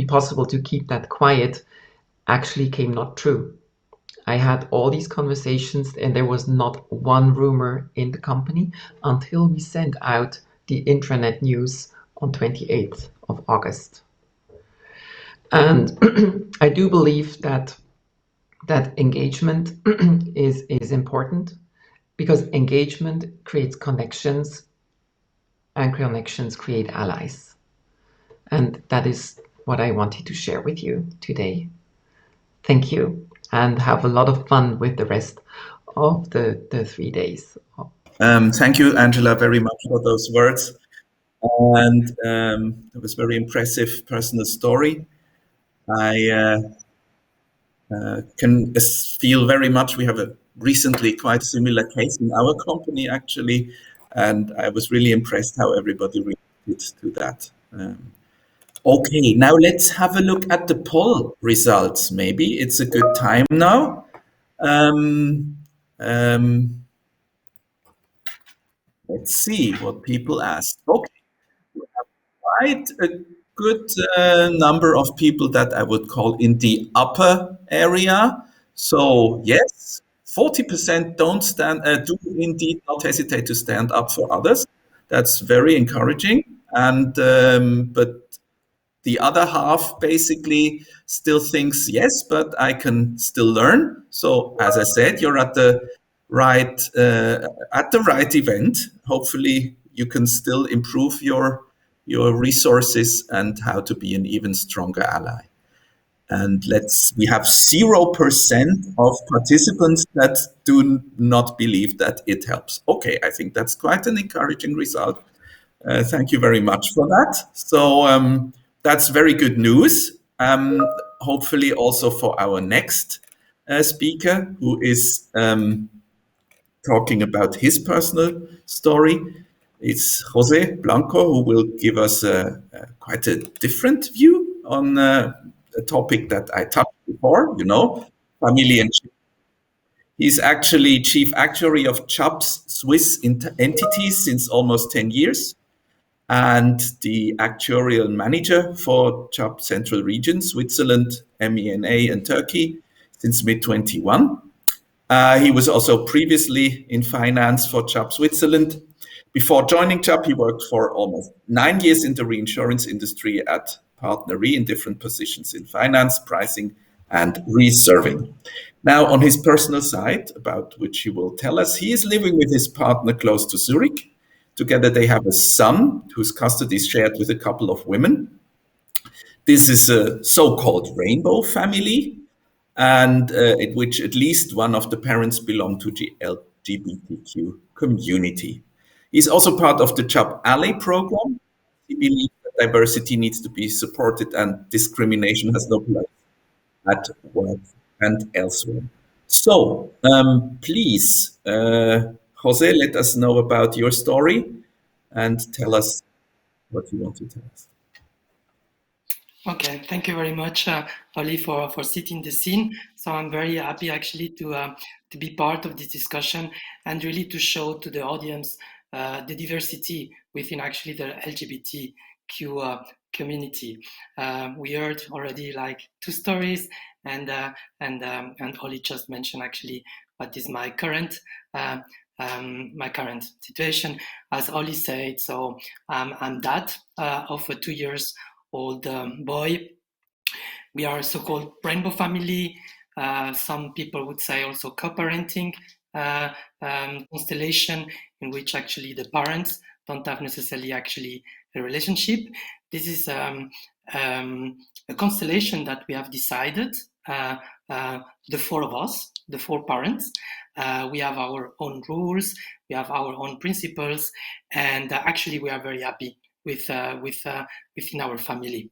possible to keep that quiet, actually came not true. I had all these conversations and there was not one rumor in the company until we sent out the intranet news on 28th of August. And I do believe that engagement is important, because engagement creates connections, and connections create allies. And that is what I wanted to share with you today. Thank you, and have a lot of fun with the rest of the 3 days. Thank you, Angela, very much for those words. And it was very impressive personal story. I can feel very much. We have a recently quite similar case in our company, actually, and I was really impressed how everybody reacted to that. Okay, now let's have a look at the poll results. Maybe it's a good time now. Let's see what people asked. Okay, quite a good number of people that I would call in the upper area. So yes, 40% do indeed not hesitate to stand up for others. That's very encouraging. And but the other half basically still thinks, yes, but I can still learn. So as I said, you're at the right event. Hopefully you can still improve your resources and how to be an even stronger ally. And we have 0% of participants that do not believe that it helps. Okay, I think that's quite an encouraging result. Thank you very much for that. So that's very good news. Hopefully also for our next speaker, who is talking about his personal story. It's Jose Blanco, who will give us quite a different view on a topic that I touched before, family and children. He's actually chief actuary of Chubb's Swiss entities since almost 10 years, and the actuarial manager for Chubb Central Region, Switzerland, MENA, and Turkey since mid-21. He was also previously in finance for Chubb Switzerland. Before joining Chubb, he worked for almost 9 years in the reinsurance industry at Partner Re in different positions in finance, pricing, and reserving. Now, on his personal side, about which he will tell us, he is living with his partner close to Zurich. Together, they have a son whose custody is shared with a couple of women. This is a so-called rainbow family, and in which at least one of the parents belong to the LGBTQ community. He's also part of the Chubb Ally program. He believes that diversity needs to be supported and discrimination has no place at work and elsewhere. So please, Jose, let us know about your story and tell us what you want to tell us. Okay, thank you very much, Oli, for setting the scene. So I'm very happy actually to be part of this discussion and really to show to the audience the diversity within actually the LGBTQ community. We heard already like 2 stories, and Oli just mentioned actually what is my current situation. As Oli said, so I'm dad of a 2 years old boy. We are a so-called rainbow family. Some people would say also co-parenting constellation, in which actually the parents don't have necessarily actually a relationship. This is a constellation that we have decided, the 4 of us, the 4 parents. We have our own rules, we have our own principles, and actually we are very happy within our family.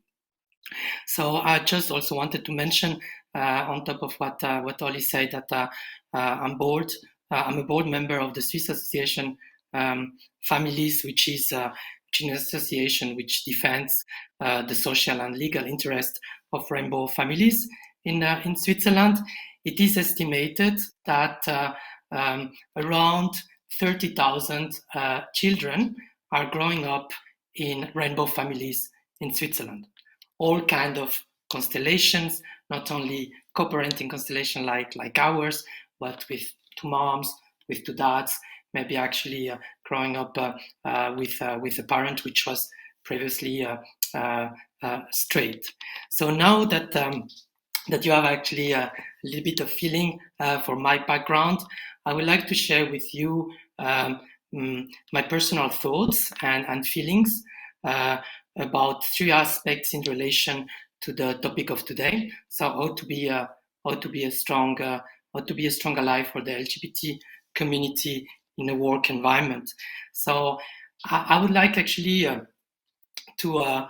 So I just also wanted to mention, on top of what Oli said, that I'm a board member of the Swiss Association Families, which is an association which defends the social and legal interest of rainbow families in Switzerland. it is estimated that around 30,000 children are growing up in rainbow families in Switzerland. All kind of constellations, not only co-parenting constellation like ours, but with two moms, with two dads, maybe actually growing up with a parent which was previously straight. So now that that you have actually a little bit of feeling for my background, I would like to share with you my personal thoughts and feelings about three aspects in relation to the topic of today. So how to be a strong ally for the LGBT community in a work environment. So I would like actually to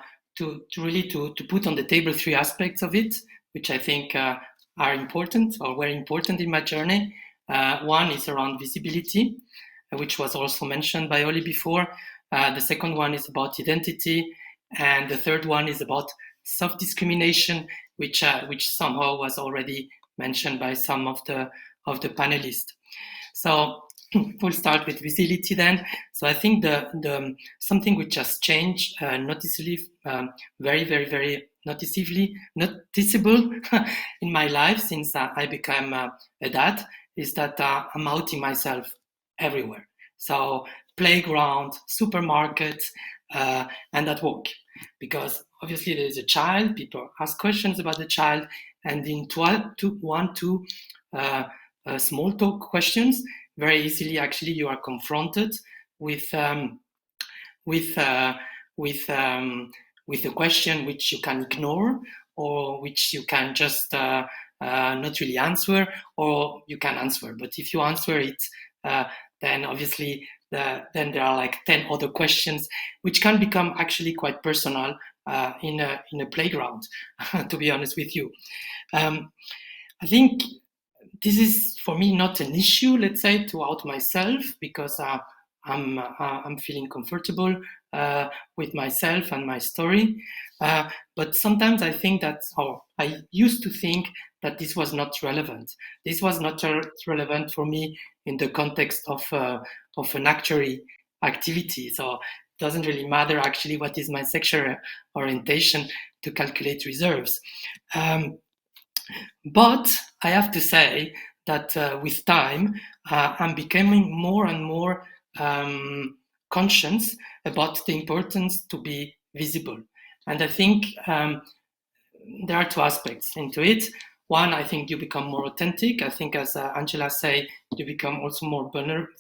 put on the table three aspects of it, which I think are important or were important in my journey. One is around visibility, which was also mentioned by Oli before. The second one is about identity, and the third one is about self-discrimination, which somehow was already mentioned by some of the panelists. So we'll start with visibility then. So I think the something which has changed noticeably, very noticeable in my life since I became a dad is that I'm outing myself everywhere. So playground, supermarket, and at work, because obviously there is a child. People ask questions about the child, and in small talk questions, very easily actually you are confronted with a question which you can ignore, or which you can just not really answer, or you can answer. But if you answer it, then obviously then there are like 10 other questions which can become actually quite personal in a playground, to be honest with you. I think this is for me not an issue, let's say, to out myself, because I'm feeling comfortable with myself and my story. But sometimes I think that, or I used to think that this was not relevant. This was not relevant for me in the context of an actuary activity. So it doesn't really matter actually what is my sexual orientation to calculate reserves. But I have to say that with time, I'm becoming more and more conscious about the importance to be visible. And I think there are two aspects into it. One, I think you become more authentic. I think, as Angela said, you become also more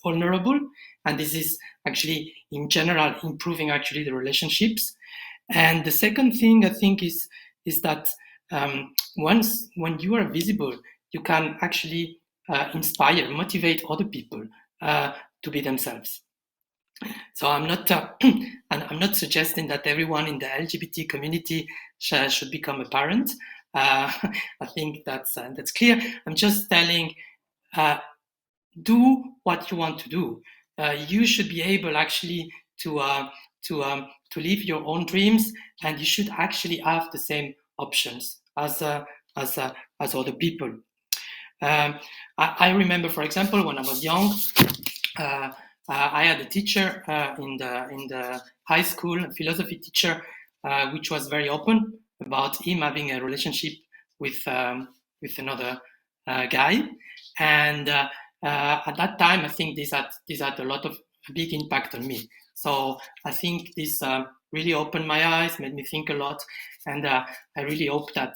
vulnerable. And this is actually, in general, improving actually the relationships. And the second thing I think is that when you are visible, you can actually inspire, motivate other people to be themselves. So I'm not suggesting that everyone in the LGBT community should become a parent. I think that's clear. I'm just telling, do what you want to do. You should be able actually to live your own dreams, and you should actually have the same options as other people. I remember, for example, when I was young, I had a teacher in the high school, a philosophy teacher, which was very open about him having a relationship with another guy, and at that time, I think this had a lot of big impact on me. So I think this really opened my eyes, made me think a lot, and I really hope that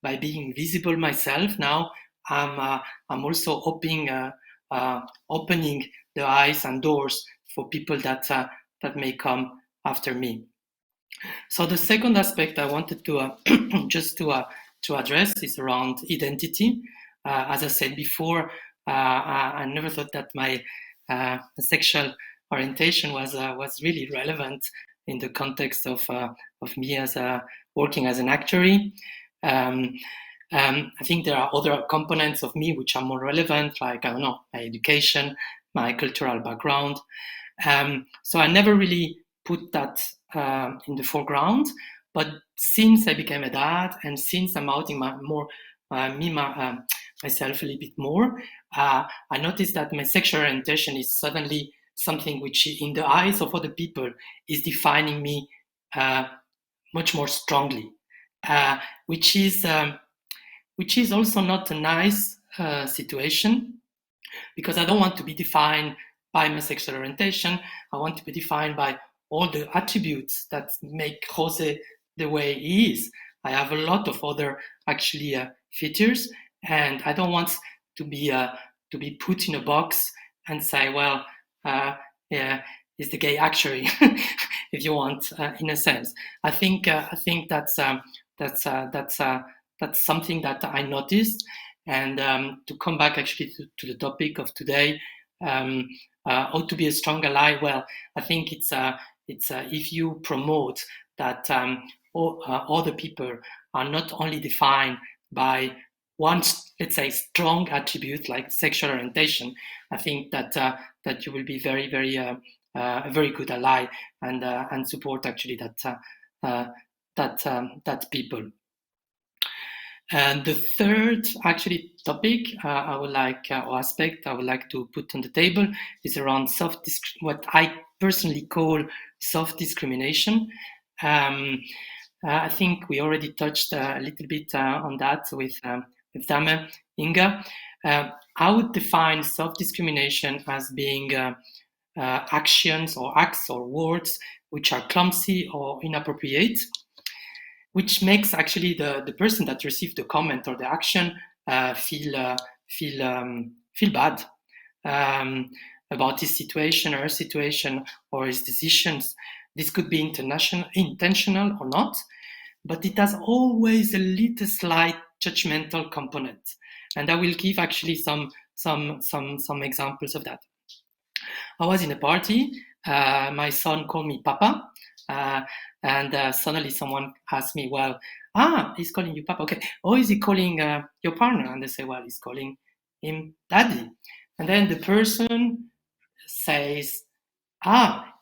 by being visible myself now, I'm also opening the eyes and doors for people that may come after me. So the second aspect I wanted to just to address is around identity. As I said before, I never thought that my sexual orientation was really relevant in the context of me as working as an actuary. I think there are other components of me which are more relevant, like, I don't know, my education, my cultural background. So I never really put that in the foreground. But since I became a dad, and since I'm outing myself a little bit more, I noticed that my sexual orientation is suddenly something which, in the eyes of other people, is defining me much more strongly, which is also not a nice situation, because I don't want to be defined by my sexual orientation. I want to be defined by all the attributes that make Jose the way he is. I have a lot of other actually features, and I don't want to be put in a box and say, well, yeah, is the gay actually, if you want, in a sense. I think that's something that I noticed. And to come back actually to the topic of today, how to be a strong ally. Well, I think it's if you promote that other people are not only defined by one, let's say, strong attribute like sexual orientation, I think that you will be very, very a very good ally and support actually that people. And the third actually topic I would like, or aspect I would like to put on the table, is around what I personally call self-discrimination. I think we already touched a little bit on that with Dame Inga. I would define self-discrimination as being actions or acts or words which are clumsy or inappropriate, which makes actually the person that received the comment or the action feel bad about his situation or her situation or his decisions. This could be intentional or not, but it has always a little slight judgmental component. And I will give actually some examples of that. I was in a party. My son called me Papa. And suddenly someone asked me, well, he's calling you Papa. Okay. Oh, is he calling your partner? And they say, well, he's calling him Daddy. And then the person says,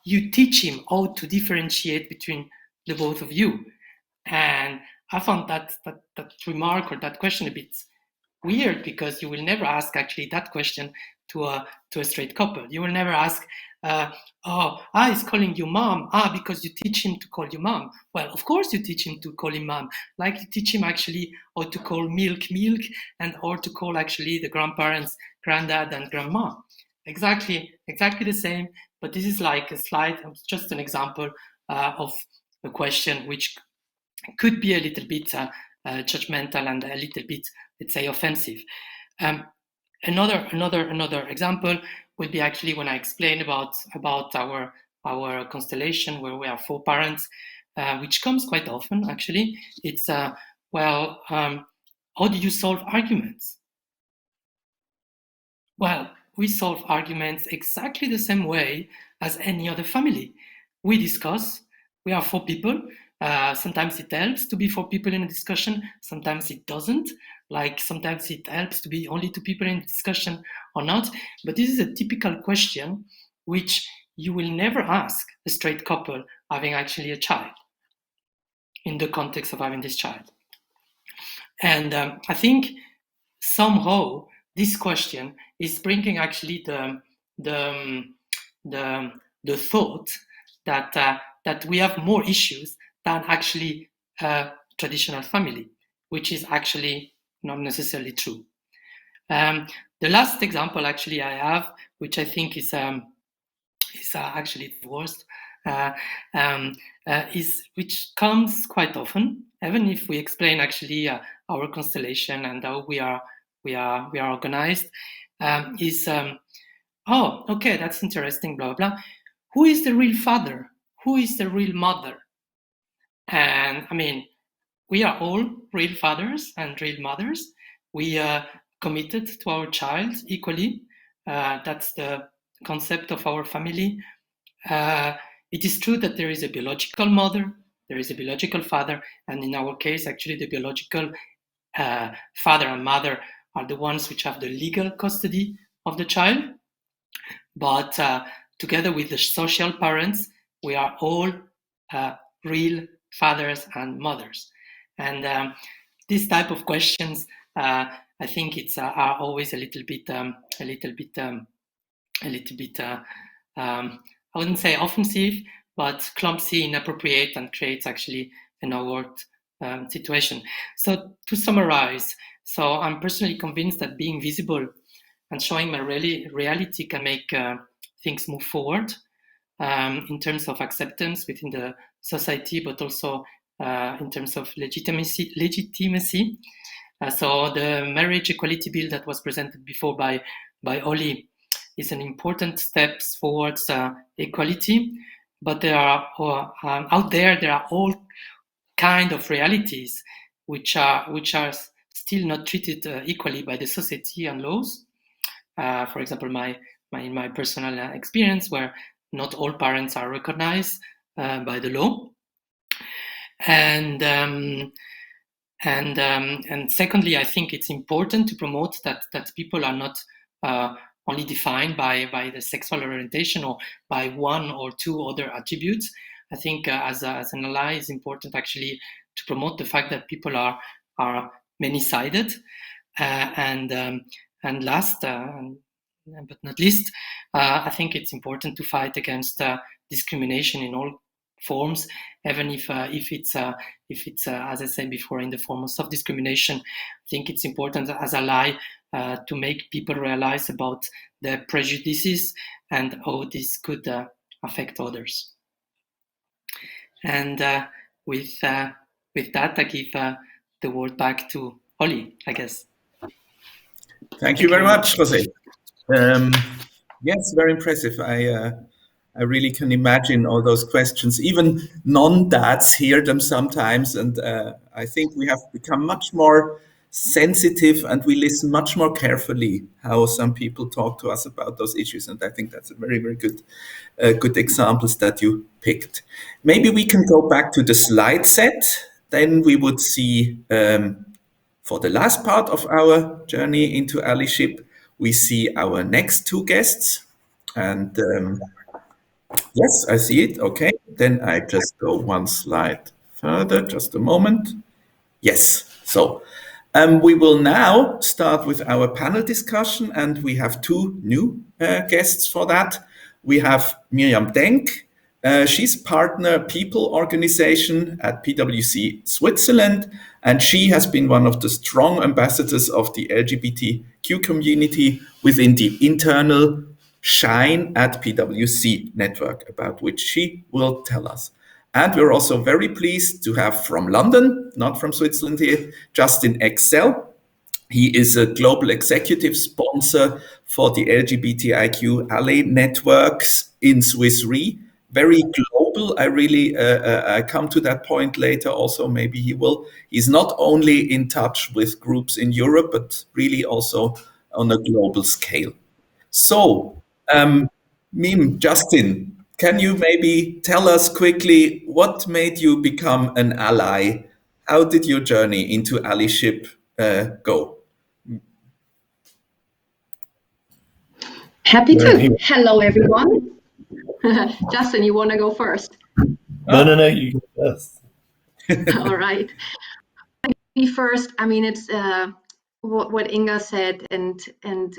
you teach him how to differentiate between the both of you. And I found that remark or that question a bit weird, because you will never ask actually that question to a straight couple. You will never ask, he's calling you mom, because you teach him to call you mom. Well, of course you teach him to call him mom, like you teach him actually how to call milk, and or to call actually the grandparents granddad and grandma. Exactly the same. But this is like a slide, just an example of a question which could be a little bit judgmental and a little bit, let's say, offensive. Another example would be actually when I explain about our constellation where we have 4 parents, which comes quite often actually. It's how do you solve arguments? Well, we solve arguments exactly the same way as any other family. We discuss. We are 4 people. Sometimes it helps to be 4 people in a discussion. Sometimes it doesn't. Like sometimes it helps to be only 2 people in a discussion or not. But this is a typical question which you will never ask a straight couple having actually a child in the context of having this child. And I think somehow this question is bringing actually the thought that we have more issues than actually traditional family, which is actually not necessarily true. The last example actually I have, which I think is actually the worst, is which comes quite often, even if we explain actually our constellation and how we are organized, is okay, that's interesting, blah blah blah. Who is the real father? Who is the real mother? And I mean, we are all real fathers and real mothers. We are committed to our child equally. That's the concept of our family. It is true that there is a biological mother, there is a biological father, and in our case, actually, the biological father and mother are the ones which have the legal custody of the child. But together with the social parents, we are all real fathers and mothers. And this type of questions I think it's are always a little bit I wouldn't say offensive, but clumsy, inappropriate, and creates actually an awkward situation. So to summarize, so I'm personally convinced that being visible and showing my reality can make things move forward in terms of acceptance within the society, but also in terms of legitimacy. So the marriage equality bill that was presented before by Oli is an important step towards equality, but there are out there are all kind of realities which are still not treated equally by the society and laws. For example, in my personal experience, where not all parents are recognized by the law, and secondly, I think it's important to promote that people are not only defined by the sexual orientation or by one or two other attributes. I think as an ally, it's important actually to promote the fact that people are many-sided, and last but not least, I think it's important to fight against discrimination in all forms, even if it's as I said before, in the form of self-discrimination. I think it's important as ally to make people realize about their prejudices and how this could affect others. And with that, I give the word back to Oli, I guess. Thank you very much, Jose. Yes, very impressive. I really can imagine all those questions. Even non-dads hear them sometimes, and I think we have become much more sensitive and we listen much more carefully how some people talk to us about those issues. And I think that's a very, very good examples that you picked. Maybe we can go back to the slide set. Then we would see, for the last part of our journey into allyship, we see our next two guests. And yes, I see it. Okay, then I just go one slide further, just a moment. Yes, so we will now start with our panel discussion, and we have two new guests for that. We have Miriam Denk. She's partner people organization at PwC Switzerland, and she has been one of the strong ambassadors of the LGBTQ community within the internal Shine at PwC network, about which she will tell us. And we're also very pleased to have from London, not from Switzerland here, Justin Excel. He is a global executive sponsor for the LGBTIQ ally networks in Swiss Re. Very global. I really I come to that point later also. Maybe he will. He's not only in touch with groups in Europe, but really also on a global scale. So, Justin, can you maybe tell us quickly what made you become an ally? How did your journey into allyship go? Happy to. Hello, everyone. Justin, you want to go first? No, you go first. All right. Me first. I mean, it's what Inga said, and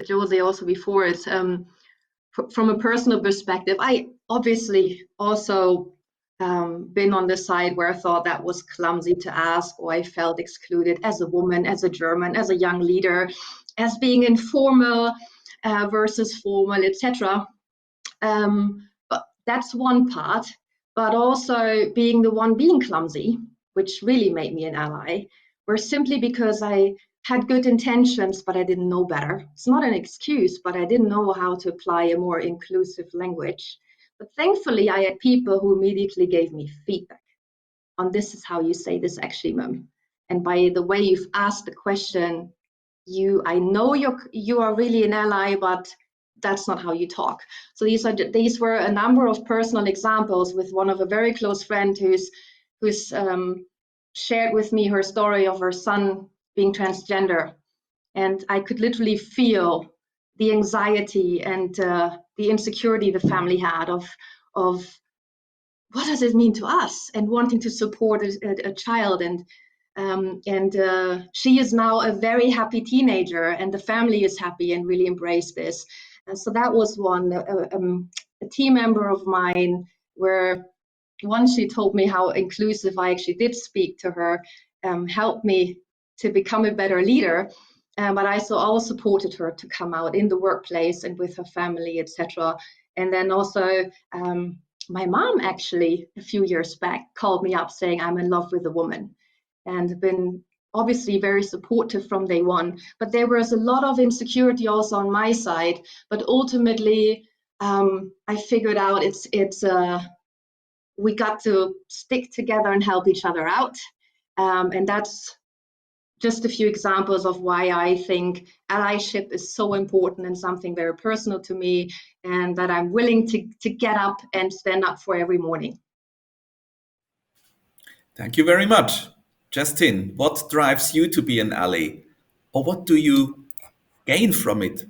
Jose also before. It's from a personal perspective. I obviously also been on the side where I thought that was clumsy to ask, or I felt excluded as a woman, as a German, as a young leader, as being informal versus formal, etc. But that's one part. But also being the one being clumsy, which really made me an ally, were simply because I had good intentions, but I didn't know better. It's not an excuse, but I didn't know how to apply a more inclusive language. But thankfully, I had people who immediately gave me feedback on this is how you say this actually, Mum. And by the way you've asked the question, I know you are really an ally, but that's not how you talk. So these were a number of personal examples with one of a very close friend who's shared with me her story of her son being transgender, and I could literally feel the anxiety and the insecurity the family had of what does it mean to us, and wanting to support a child. And She is now a very happy teenager, and the family is happy and really embrace this. And so that was one, a team member of mine, where once she told me how inclusive I actually did speak to her, helped me to become a better leader. But I always supported her to come out in the workplace and with her family, etc. And then also, my mom actually a few years back called me up saying I'm in love with a woman, and been obviously very supportive from day one. But there was a lot of insecurity also on my side. But ultimately, I figured out we got to stick together and help each other out. And that's just a few examples of why I think allyship is so important and something very personal to me, and that I'm willing to get up and stand up for every morning. Thank you very much. Justin, what drives you to be an ally? Or what do you gain from it?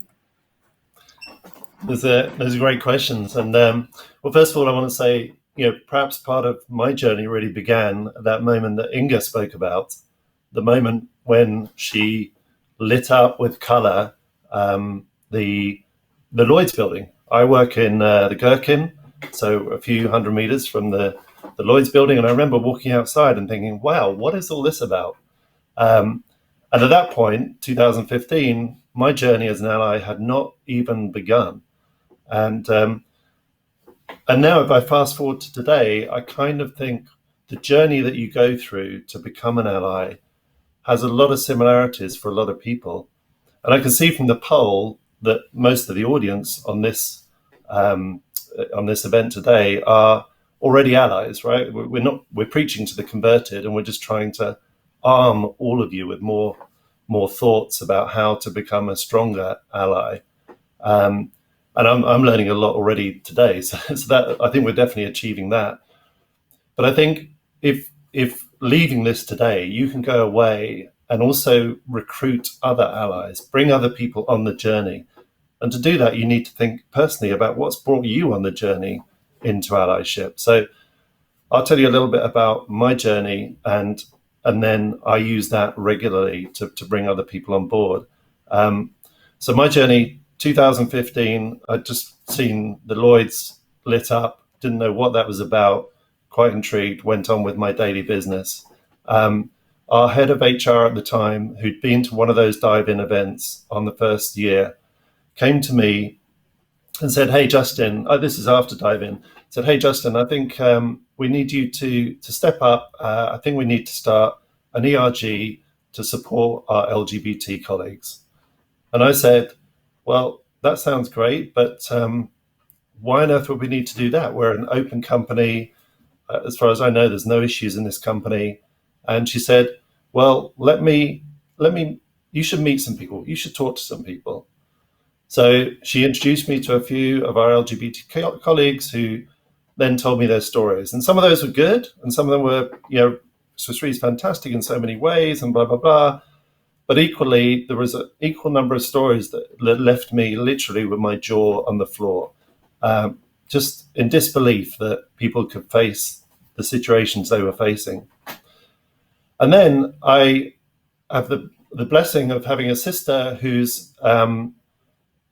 Those are great questions. And well, first of all, I want to say, perhaps part of my journey really began at that moment that Inga spoke about, the moment when she lit up with color the Lloyd's building. I work in the Gherkin, so a few hundred meters from the Lloyd's building, and I remember walking outside and thinking, wow, what is all this about? And at that point, 2015, my journey as an ally had not even begun. And now if I fast forward to today, I kind of think the journey that you go through to become an ally has a lot of similarities for a lot of people. And I can see from the poll that most of the audience on this event today are already allies, right? We're preaching to the converted, and we're just trying to arm all of you with more thoughts about how to become a stronger ally. And I'm learning a lot already today, so that I think we're definitely achieving that. But I think if leaving this today, you can go away and also recruit other allies, bring other people on the journey. And to do that, you need to think personally about what's brought you on the journey into allyship. So I'll tell you a little bit about my journey, and then I use that regularly to bring other people on board. So my journey, 2015, I'd just seen the Lloyd's lit up, didn't know what that was about, quite intrigued, went on with my daily business. Our head of HR at the time, who'd been to one of those dive-in events on the first year, came to me and said, hey, Justin, this is after dive-in, said, hey, Justin, I think we need you to step up. I think we need to start an ERG to support our LGBT colleagues. And I said, well, that sounds great, but why on earth would we need to do that? We're an open company. As far as I know, there's no issues in this company. And she said, well, you should meet some people. You should talk to some people. So she introduced me to a few of our LGBT colleagues who then told me their stories. And some of those were good, and some of them were, Swiss Re is fantastic in so many ways, and blah, blah, blah. But equally, there was an equal number of stories that left me literally with my jaw on the floor, just in disbelief that people could face the situations they were facing. And then I have the blessing of having a sister who's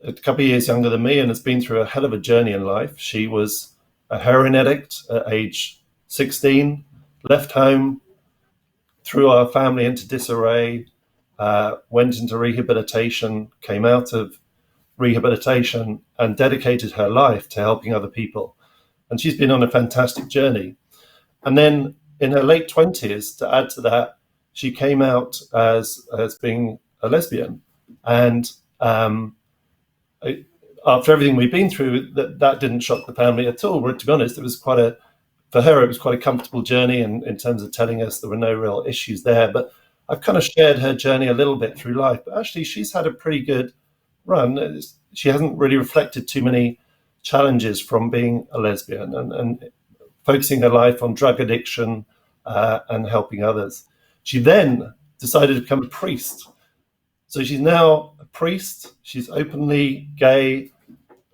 a couple of years younger than me and has been through a hell of a journey in life. She was a heroin addict at age 16, left home, threw our family into disarray, went into rehabilitation, came out of rehabilitation, and dedicated her life to helping other people. And she's been on a fantastic journey. And then in her late 20s, to add to that, she came out as being a lesbian. And after everything we've been through, that didn't shock the family at all. To be honest, it was quite a comfortable journey in terms of telling us there were no real issues there. But I've kind of shared her journey a little bit through life. But actually, she's had a pretty good run. She hasn't really reflected too many challenges from being a lesbian and focusing her life on drug addiction and helping others. She then decided to become a priest. So she's now a priest. She's openly gay,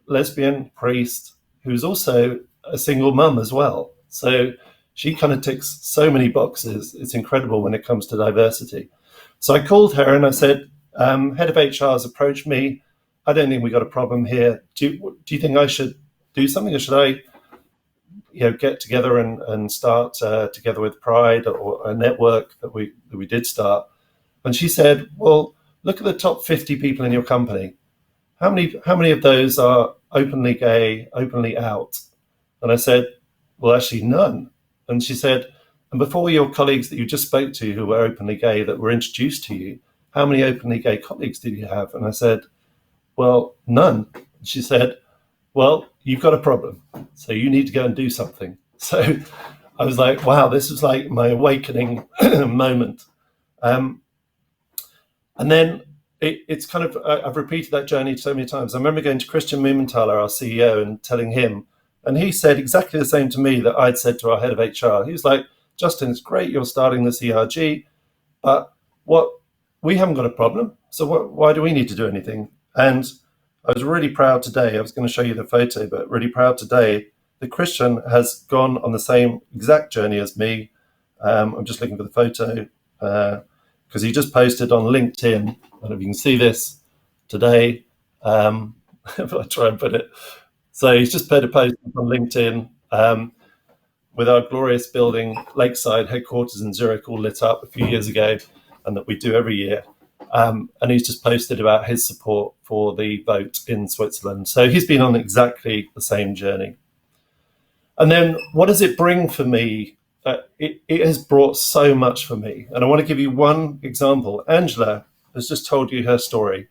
lesbian priest, who's also a single mum as well. So She kind of ticks so many boxes. It's incredible when it comes to diversity. So I called her and I said, head of HR has approached me. I don't think we got a problem here. Do you think I should do something, or should I get together and start together with Pride or a network that we did start? And she said, well, look at the top 50 people in your company. How many of those are openly gay, openly out? And I said, well, actually none. And she said, and before your colleagues that you just spoke to who were openly gay that were introduced to you, how many openly gay colleagues did you have? And I said, well, none. She said, well, you've got a problem, so you need to go and do something. So I was like, wow, this was like my awakening moment. And then it's kind of, I've repeated that journey so many times. I remember going to Christian Mumenthaler, our CEO, and telling him, and he said exactly the same to me that I'd said to our head of HR. He was like, Justin, it's great you're starting this ERG, but we haven't got a problem, so why do we need to do anything? And I was really proud today, I was going to show you the photo, but really proud today that Christian has gone on the same exact journey as me. I'm just looking for the photo, because he just posted on LinkedIn. I don't know if you can see this today. If I try and put it. So he's just put a post on LinkedIn with our glorious building, Lakeside headquarters in Zurich, all lit up a few years ago, and that we do every year. And he's just posted about his support for the vote in Switzerland. So he's been on exactly the same journey. And then what does it bring for me? It has brought so much for me. And I want to give you one example. Angela has just told you her story.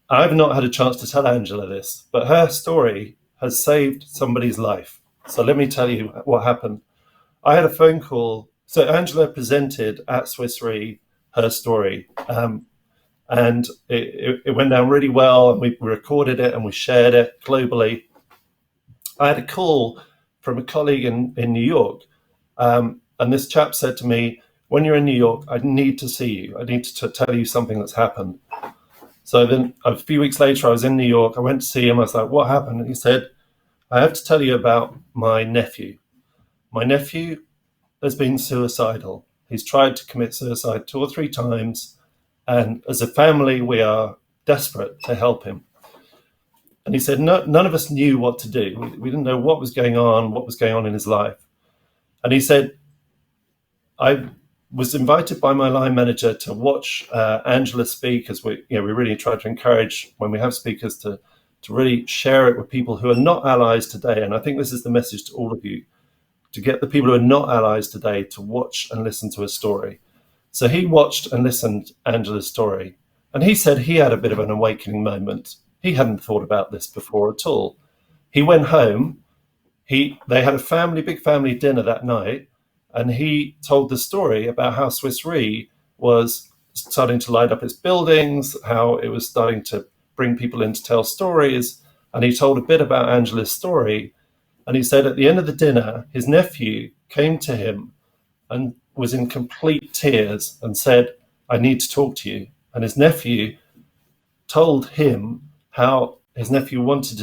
I've not had a chance to tell Angela this, but her story has saved somebody's life. So let me tell you what happened. I had a phone call. So Angela presented at Swiss Re her story, and it went down really well, and we recorded it and we shared it globally. I had a call from a colleague in New York, and this chap said to me, when you're in New York, I need to see you. I need to tell you something that's happened. So then a few weeks later, I was in New York. I went to see him. I was like, what happened? And he said, I have to tell you about my nephew. My nephew has been suicidal. He's tried to commit suicide 2 or 3 times. And as a family, we are desperate to help him. And he said, none of us knew what to do. We didn't know what was going on in his life. And he said, I was invited by my line manager to watch Angela speak, as we really try to encourage when we have speakers to really share it with people who are not allies today. And I think this is the message to all of you, to get the people who are not allies today to watch and listen to a story. So he watched and listened to Angela's story, and he said he had a bit of an awakening moment. He hadn't thought about this before at all. He went home. They had a big family dinner that night, and he told the story about how Swiss Re was starting to light up its buildings, how it was starting to bring people in to tell stories. And he told a bit about Angela's story. And he said at the end of the dinner, his nephew came to him and was in complete tears and said, I need to talk to you. And his nephew told him how his nephew wanted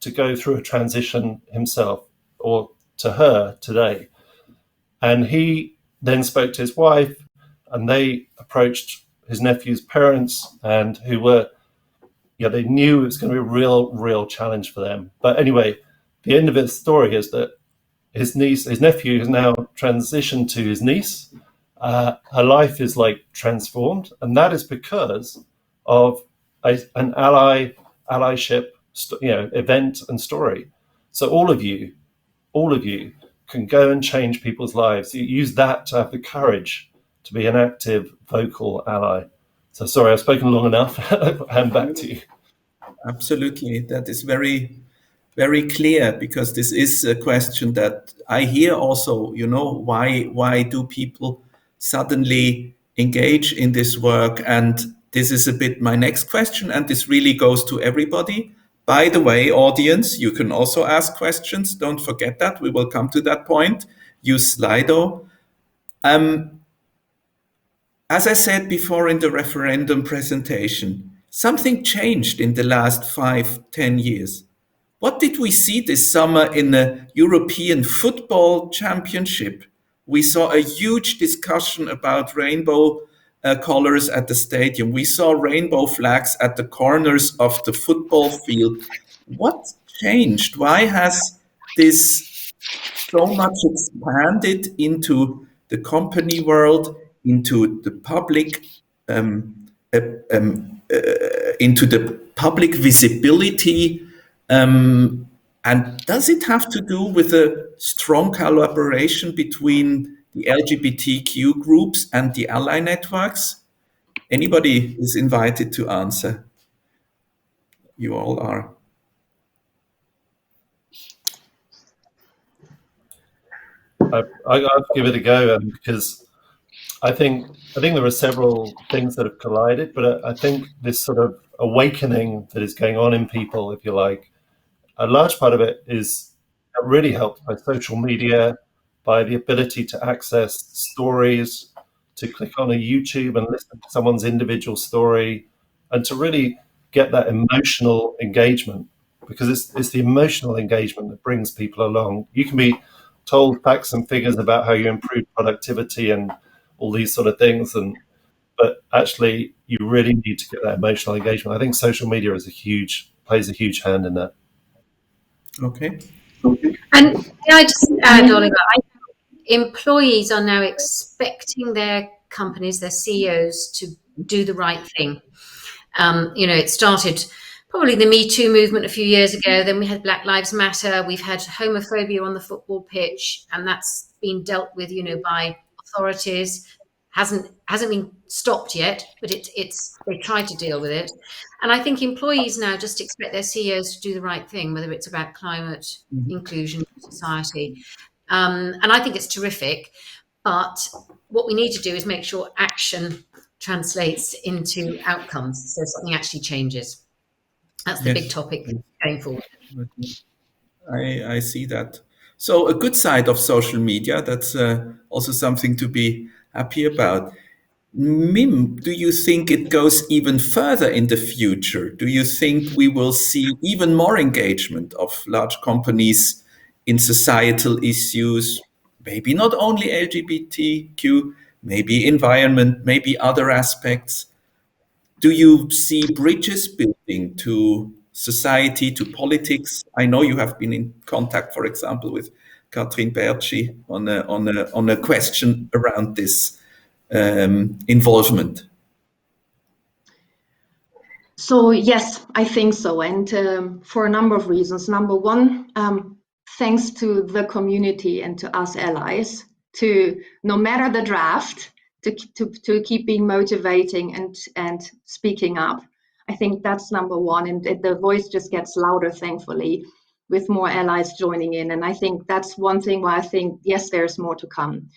to go through a transition himself, or to her today. And he then spoke to his wife, and they approached his nephew's parents, and who were, they knew it was going to be a real challenge for them. But anyway, the end of his story is that his nephew has now transitioned to his niece. Her life is transformed, and that is because of an allyship, event and story. So all of you can go and change people's lives. You use that to have the courage to be an active, vocal ally. So sorry, I've spoken long enough. Hand back to you. Absolutely. That is very, very clear, because this is a question that I hear also, why do people suddenly engage in this work? And this is a bit my next question, and this really goes to everybody. By the way, audience, you can also ask questions. Don't forget that. We will come to that point. Use Slido. As I said before in the referendum presentation, something changed in the last 5-10 years. What did we see this summer in the European Football Championship? We saw a huge discussion about rainbow colors at the stadium. We saw rainbow flags at the corners of the football field. What changed? Why has this so much expanded into the company world, into the public, into the public visibility? And does it have to do with a strong collaboration between the LGBTQ groups and the ally networks? Anybody is invited to answer. You all are. I'll give it a go because I think there are several things that have collided, but I think this sort of awakening that is going on in people, if you like, a large part of it is really helped by social media, by the ability to access stories, to click on a YouTube and listen to someone's individual story, and to really get that emotional engagement, because it's the emotional engagement that brings people along. You can be told facts and figures about how you improve productivity and all these sort of things, but actually you really need to get that emotional engagement. I think social media plays a huge hand in that. Okay. And can I just add, Oliver, employees are now expecting their companies, their CEOs, to do the right thing. It started probably the Me Too movement a few years ago. Then we had Black Lives Matter. We've had homophobia on the football pitch, and that's been dealt with, by authorities. Hasn't been stopped yet, but they tried to deal with it. And I think employees now just expect their CEOs to do the right thing, whether it's about climate, inclusion, society. And I think it's terrific. But what we need to do is make sure action translates into outcomes, so something actually changes. That's the big topic going forward. I see that. So a good side of social media, that's also something to be happy about. Mim, do you think it goes even further in the future? Do you think we will see even more engagement of large companies in societal issues? Maybe not only LGBTQ, maybe environment, maybe other aspects. Do you see bridges building to society, to politics? I know you have been in contact, for example, with Katrin Bertschi on a question around this involvement. So yes, I think so, and for a number of reasons. Number one, thanks to the community and to us allies, to no matter the draft, to keep being motivating and speaking up. I think that's number one, and the voice just gets louder, thankfully, with more allies joining in. And I think that's one thing where I think, yes, there's more to come.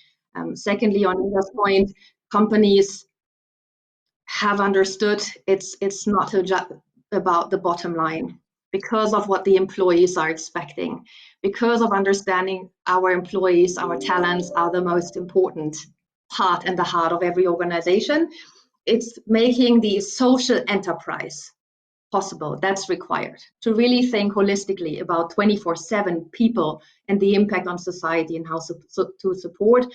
Secondly, on Inga's point, companies have understood it's not about the bottom line, because of what the employees are expecting, because of understanding our employees, our talents are the most important part and the heart of every organization. It's making the social enterprise possible. That's required to really think holistically about 24/7 people and the impact on society and how to support.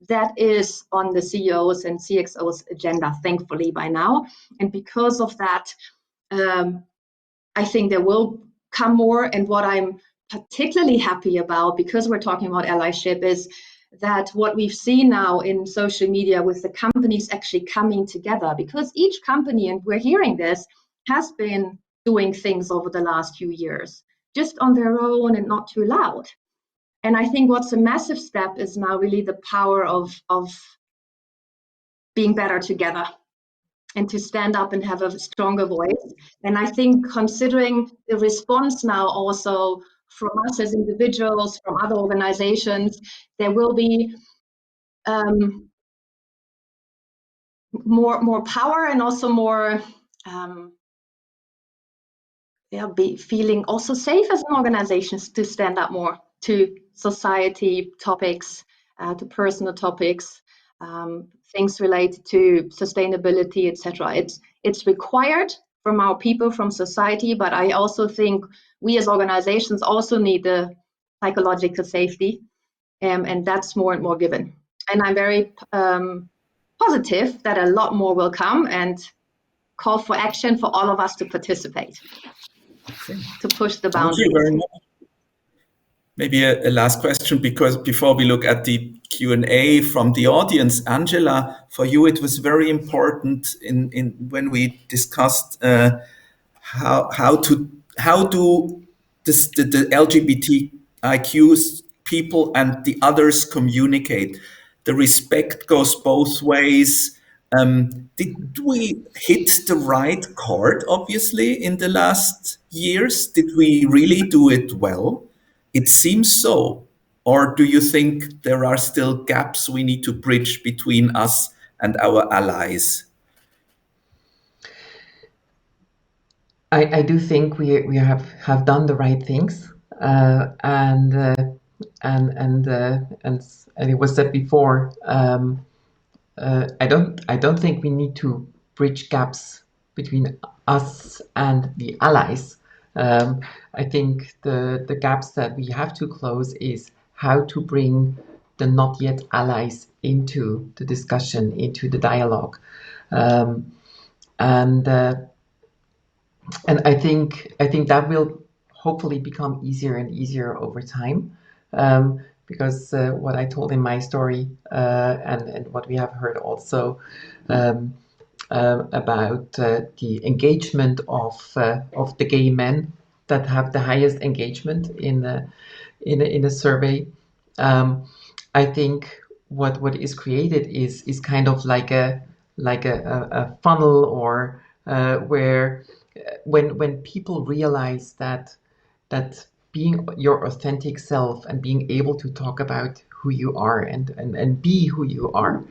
That is on the CEOs and CXOs agenda, thankfully, by now. And because of that, I think there will come more. And what I'm particularly happy about, because we're talking about allyship, is that what we've seen now in social media with the companies actually coming together, because each company, and we're hearing this, has been doing things over the last few years, just on their own and not too loud. And I think what's a massive step is now really the power of being better together and to stand up and have a stronger voice. And I think considering the response now also from us as individuals, from other organizations, there will be more power and also more be feeling also safe as an organization to stand up more to society topics, to personal topics, things related to sustainability, etc. It's required from our people, from society, but I also think we as organizations also need the psychological safety, and that's more and more given. And I'm very positive that a lot more will come, and call for action for all of us to participate, to push the boundaries. Thank you very much. Maybe a last question, because before we look at the Q&A from the audience, Angela, for you it was very important in when we discussed how do the LGBTIQ people and the others communicate. The respect goes both ways. Did we hit the right chord, obviously, in the last years? Did we really do it well? It seems so. Or do you think there are still gaps we need to bridge between us and our allies? I do think we have done the right things, and it was said before. I don't think we need to bridge gaps between us and the allies. I think the gaps that we have to close is how to bring the not yet allies into the discussion, into the dialogue, and I think that will hopefully become easier and easier over time, because what I told in my story, and what we have heard also about the engagement of the gay men that have the highest engagement in a survey. I think what is created is kind of like a funnel, or where when people realize that being your authentic self and being able to talk about who you are and be who you are,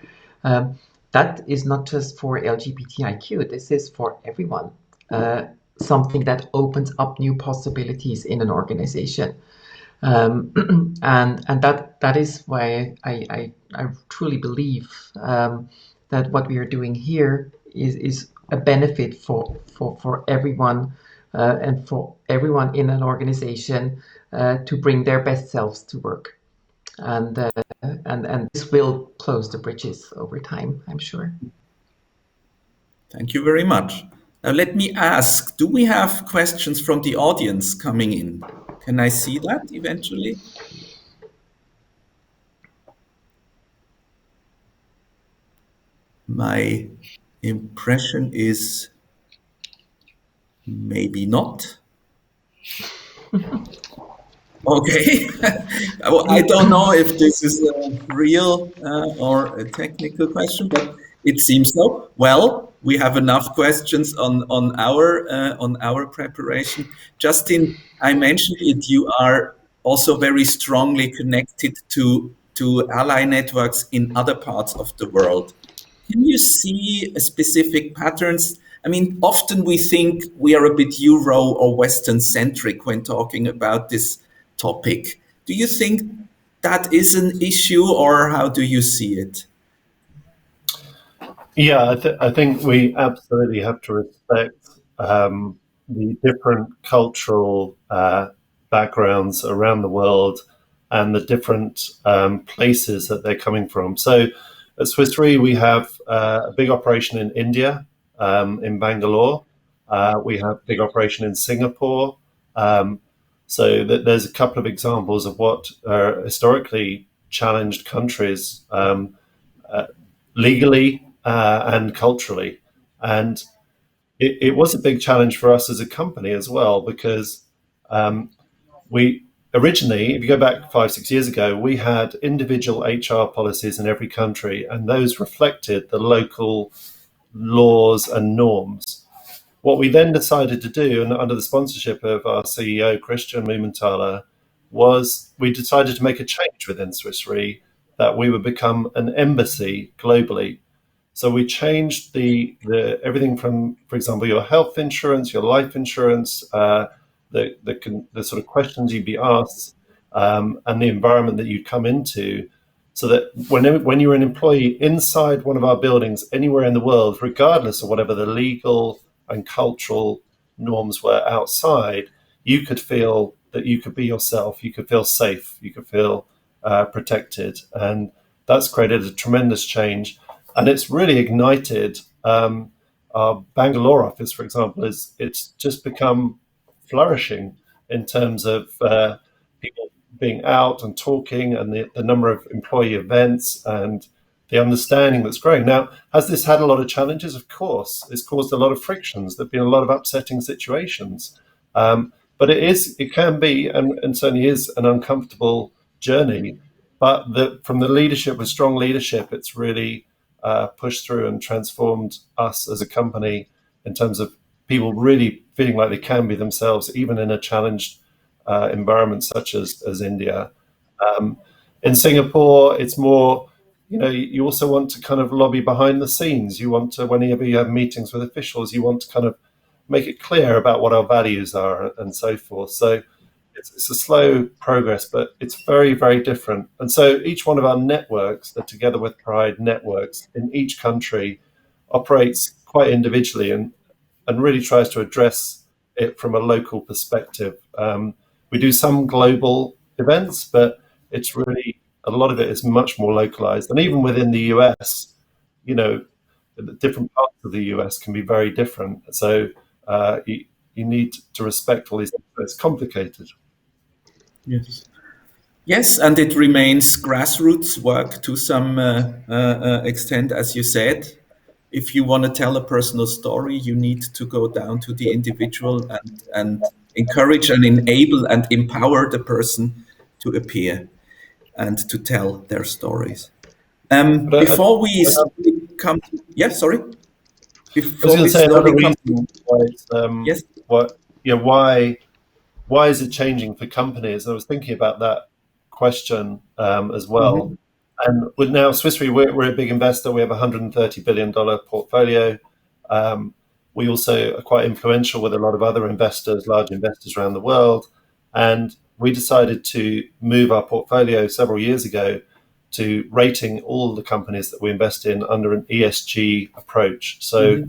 that is not just for LGBTIQ, this is for everyone. Something that opens up new possibilities in an organization. And that is why I truly believe that what we are doing here is a benefit for everyone, and for everyone in an organization to bring their best selves to work, and this will close the bridges over time, I'm sure. Thank you very much. Now let me ask, do we have questions from the audience coming in? Can I see that eventually? My impression is maybe not. Okay. Well, I don't know if this is a real or a technical question, but it seems so. Well, we have enough questions on our preparation. Justin, I mentioned it. You are also very strongly connected to ally networks in other parts of the world. Can you see specific patterns? I mean, often we think we are a bit Euro or Western centric when talking about this topic. Do you think that is an issue, or how do you see it? Yeah, I think we absolutely have to respect the different cultural backgrounds around the world and the different places that they're coming from. So at Swiss Re, we have a big operation in India, in Bangalore. We have a big operation in Singapore. So there's a couple of examples of what are historically challenged countries legally and culturally. And it was a big challenge for us as a company as well, because we originally, if you go back 5-6 years ago, we had individual HR policies in every country, and those reflected the local laws and norms. What we then decided to do, and under the sponsorship of our CEO, Christian Mumenthaler, was we decided to make a change within Swiss Re, that we would become an embassy globally. So we changed the everything from, for example, your health insurance, your life insurance, the sort of questions you'd be asked, and the environment that you come into, so that when you're an employee inside one of our buildings anywhere in the world, regardless of whatever the legal and cultural norms were outside, you could feel that you could be yourself, you could feel safe, you could feel protected. And that's created a tremendous change. And it's really ignited our Bangalore office, for example, it's just become flourishing in terms of people being out and talking, and the number of employee events and the understanding that's growing. Now, has this had a lot of challenges? Of course. It's caused a lot of frictions. There have been a lot of upsetting situations. But it can be, and certainly is, an uncomfortable journey. But from the leadership, with strong leadership, it's really pushed through and transformed us as a company in terms of people really feeling like they can be themselves, even in a challenged environment such as India. In Singapore, it's more, you also want to kind of lobby behind the scenes. You want to, whenever you have meetings with officials, you want to kind of make it clear about what our values are and so forth. So it's a slow progress, but it's very, very different. And so each one of our networks, the Together with Pride networks in each country, operates quite individually and really tries to address it from a local perspective. We do some global events, but it's really, a lot of it is much more localized. And even within the US, the different parts of the US can be very different. So you need to respect all these things. It's complicated. Yes. Yes, and it remains grassroots work to some extent, as you said. If you want to tell a personal story, you need to go down to the individual and encourage and enable and empower the person to appear and to tell their stories. Before we come, sorry. Before I was going to say another reason why it's yes. Why is it changing for companies? I was thinking about that question as well. Mm-hmm. And with now Swiss Re, we're a big investor. We have a $130 billion portfolio. We also are quite influential with a lot of other investors, large investors around the world. And we decided to move our portfolio several years ago to rating all the companies that we invest in under an ESG approach. So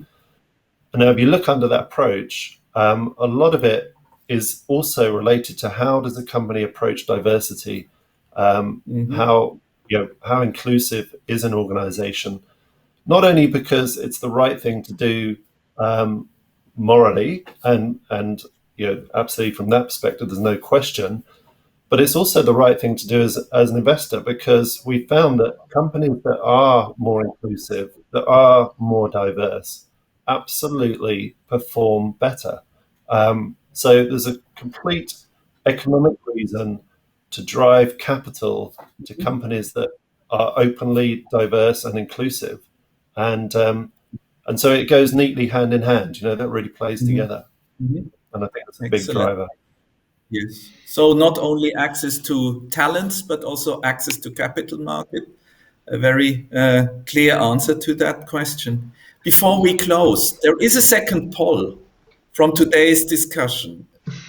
now if you look under that approach, a lot of it is also related to how does a company approach diversity, how inclusive is an organization, not only because it's the right thing to do morally and absolutely from that perspective there's no question, but it's also the right thing to do as an investor, because we found that companies that are more inclusive, that are more diverse, absolutely perform better. So there's a complete economic reason to drive capital to companies that are openly diverse and inclusive, and so it goes neatly hand in hand. That really plays together, and I think that's a big driver. Yes. So not only access to talents, but also access to capital market. A very clear answer to that question. Before we close, there is a second poll from today's discussion.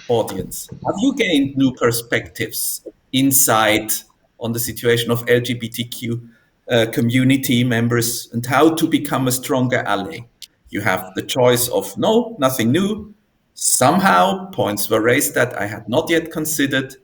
Audience, have you gained new perspectives, insight on the situation of LGBTQ community members and how to become a stronger ally? You have the choice of no, nothing new. Somehow points were raised that I had not yet considered,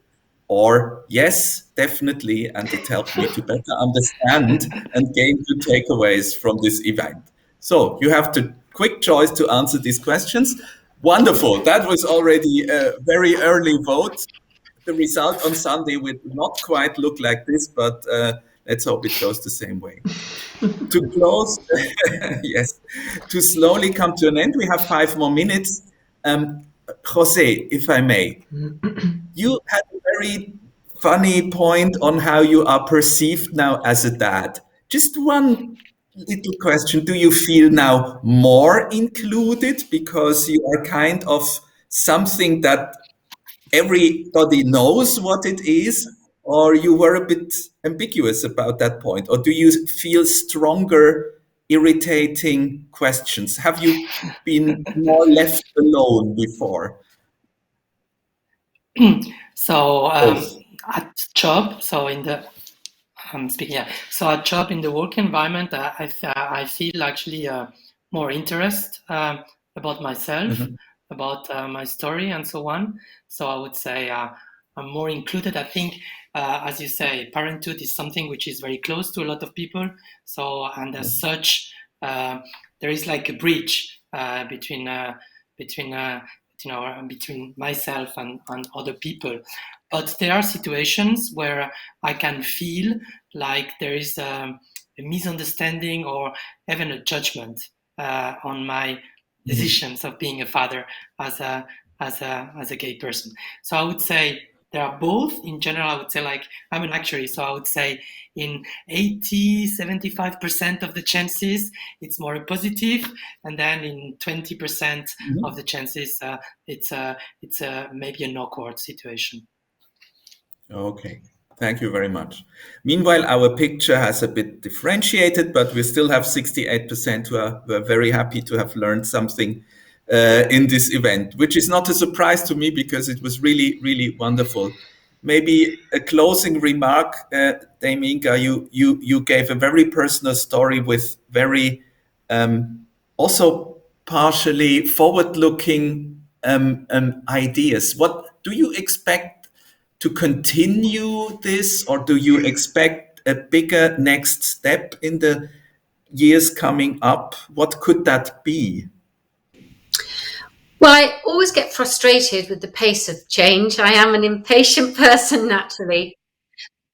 or yes, definitely, and it helped me to better understand and gain good takeaways from this event. So you have the quick choice to answer these questions. Wonderful. That was already a very early vote. The result on Sunday would not quite look like this, but let's hope it goes the same way. To close, yes, to slowly come to an end, we have 5 more minutes. Jose, if I may, you had a very funny point on how you are perceived now as a dad. Just one little question. Do you feel now more included because you are kind of something that everybody knows what it is, or you were a bit ambiguous about that point? Or do you feel stronger, irritating questions? Have you been more left alone before? So at job, so in the so at job in the work environment, I feel actually more interest about myself, about my story, and so on. So I would say I'm more included. I think, as you say, parenthood is something which is very close to a lot of people. So, and as such, there is like a bridge between myself and other people. But there are situations where I can feel like there is a misunderstanding or even a judgment on my decisions of being a father as a gay person. So I would say there are both. In general, I would say, like, I'm an actuary, so I would say in 75% of the chances it's more positive, and then in 20% of the chances it's maybe an awkward situation. Okay, thank you very much. Meanwhile, our picture has a bit differentiated, but we still have 68% who are very happy to have learned something in this event, which is not a surprise to me because it was really, really wonderful. Maybe a closing remark, Dame Inga, you gave a very personal story with very also partially forward-looking ideas. What do you expect to continue this, or do you expect a bigger next step in the years coming up? What could that be? Well, I always get frustrated with the pace of change. I am an impatient person naturally.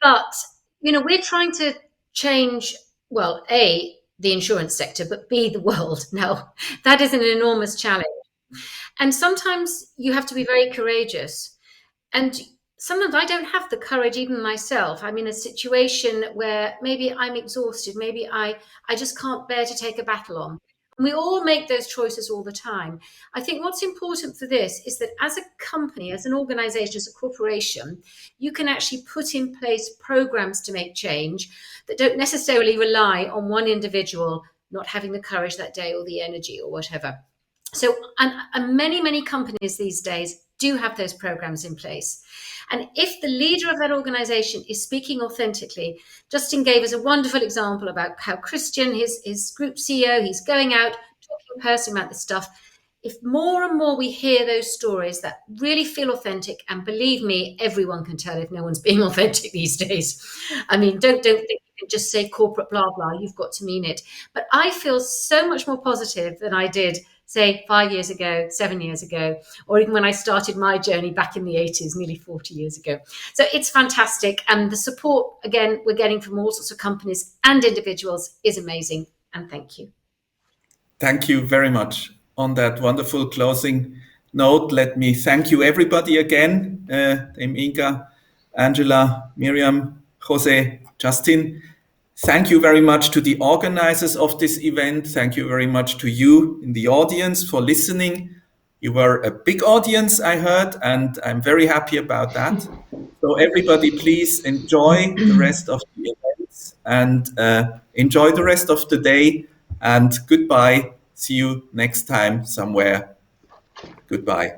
But, we're trying to change, well, A, the insurance sector, but B, the world. Now, that is an enormous challenge. And sometimes you have to be very courageous. And sometimes I don't have the courage, even myself. I'm in a situation where maybe I'm exhausted, maybe I just can't bear to take a battle on. And we all make those choices all the time. I think what's important for this is that as a company, as an organization, as a corporation, you can actually put in place programs to make change that don't necessarily rely on one individual not having the courage that day or the energy or whatever. So, and many companies these days do have those programs in place. And if the leader of that organization is speaking authentically, Justin gave us a wonderful example about how Christian, his group CEO, he's going out talking personally about this stuff. If more and more we hear those stories that really feel authentic, and believe me, everyone can tell if no one's being authentic these days. I mean, don't think you can just say corporate blah, blah, you've got to mean it. But I feel so much more positive than I did, say, 5 years ago, 7 years ago, or even when I started my journey back in the 80s, nearly 40 years ago. So it's fantastic. And the support, again, we're getting from all sorts of companies and individuals is amazing. And thank you. Thank you very much. On that wonderful closing note, let me thank you everybody again, Dame Inga, Angela, Miriam, Jose, Justin. Thank you very much to the organizers of this event. Thank you very much to you in the audience for listening. You were a big audience, I heard, and I'm very happy about that. So everybody, please enjoy the rest of the events and enjoy the rest of the day. And goodbye. See you next time somewhere. Goodbye.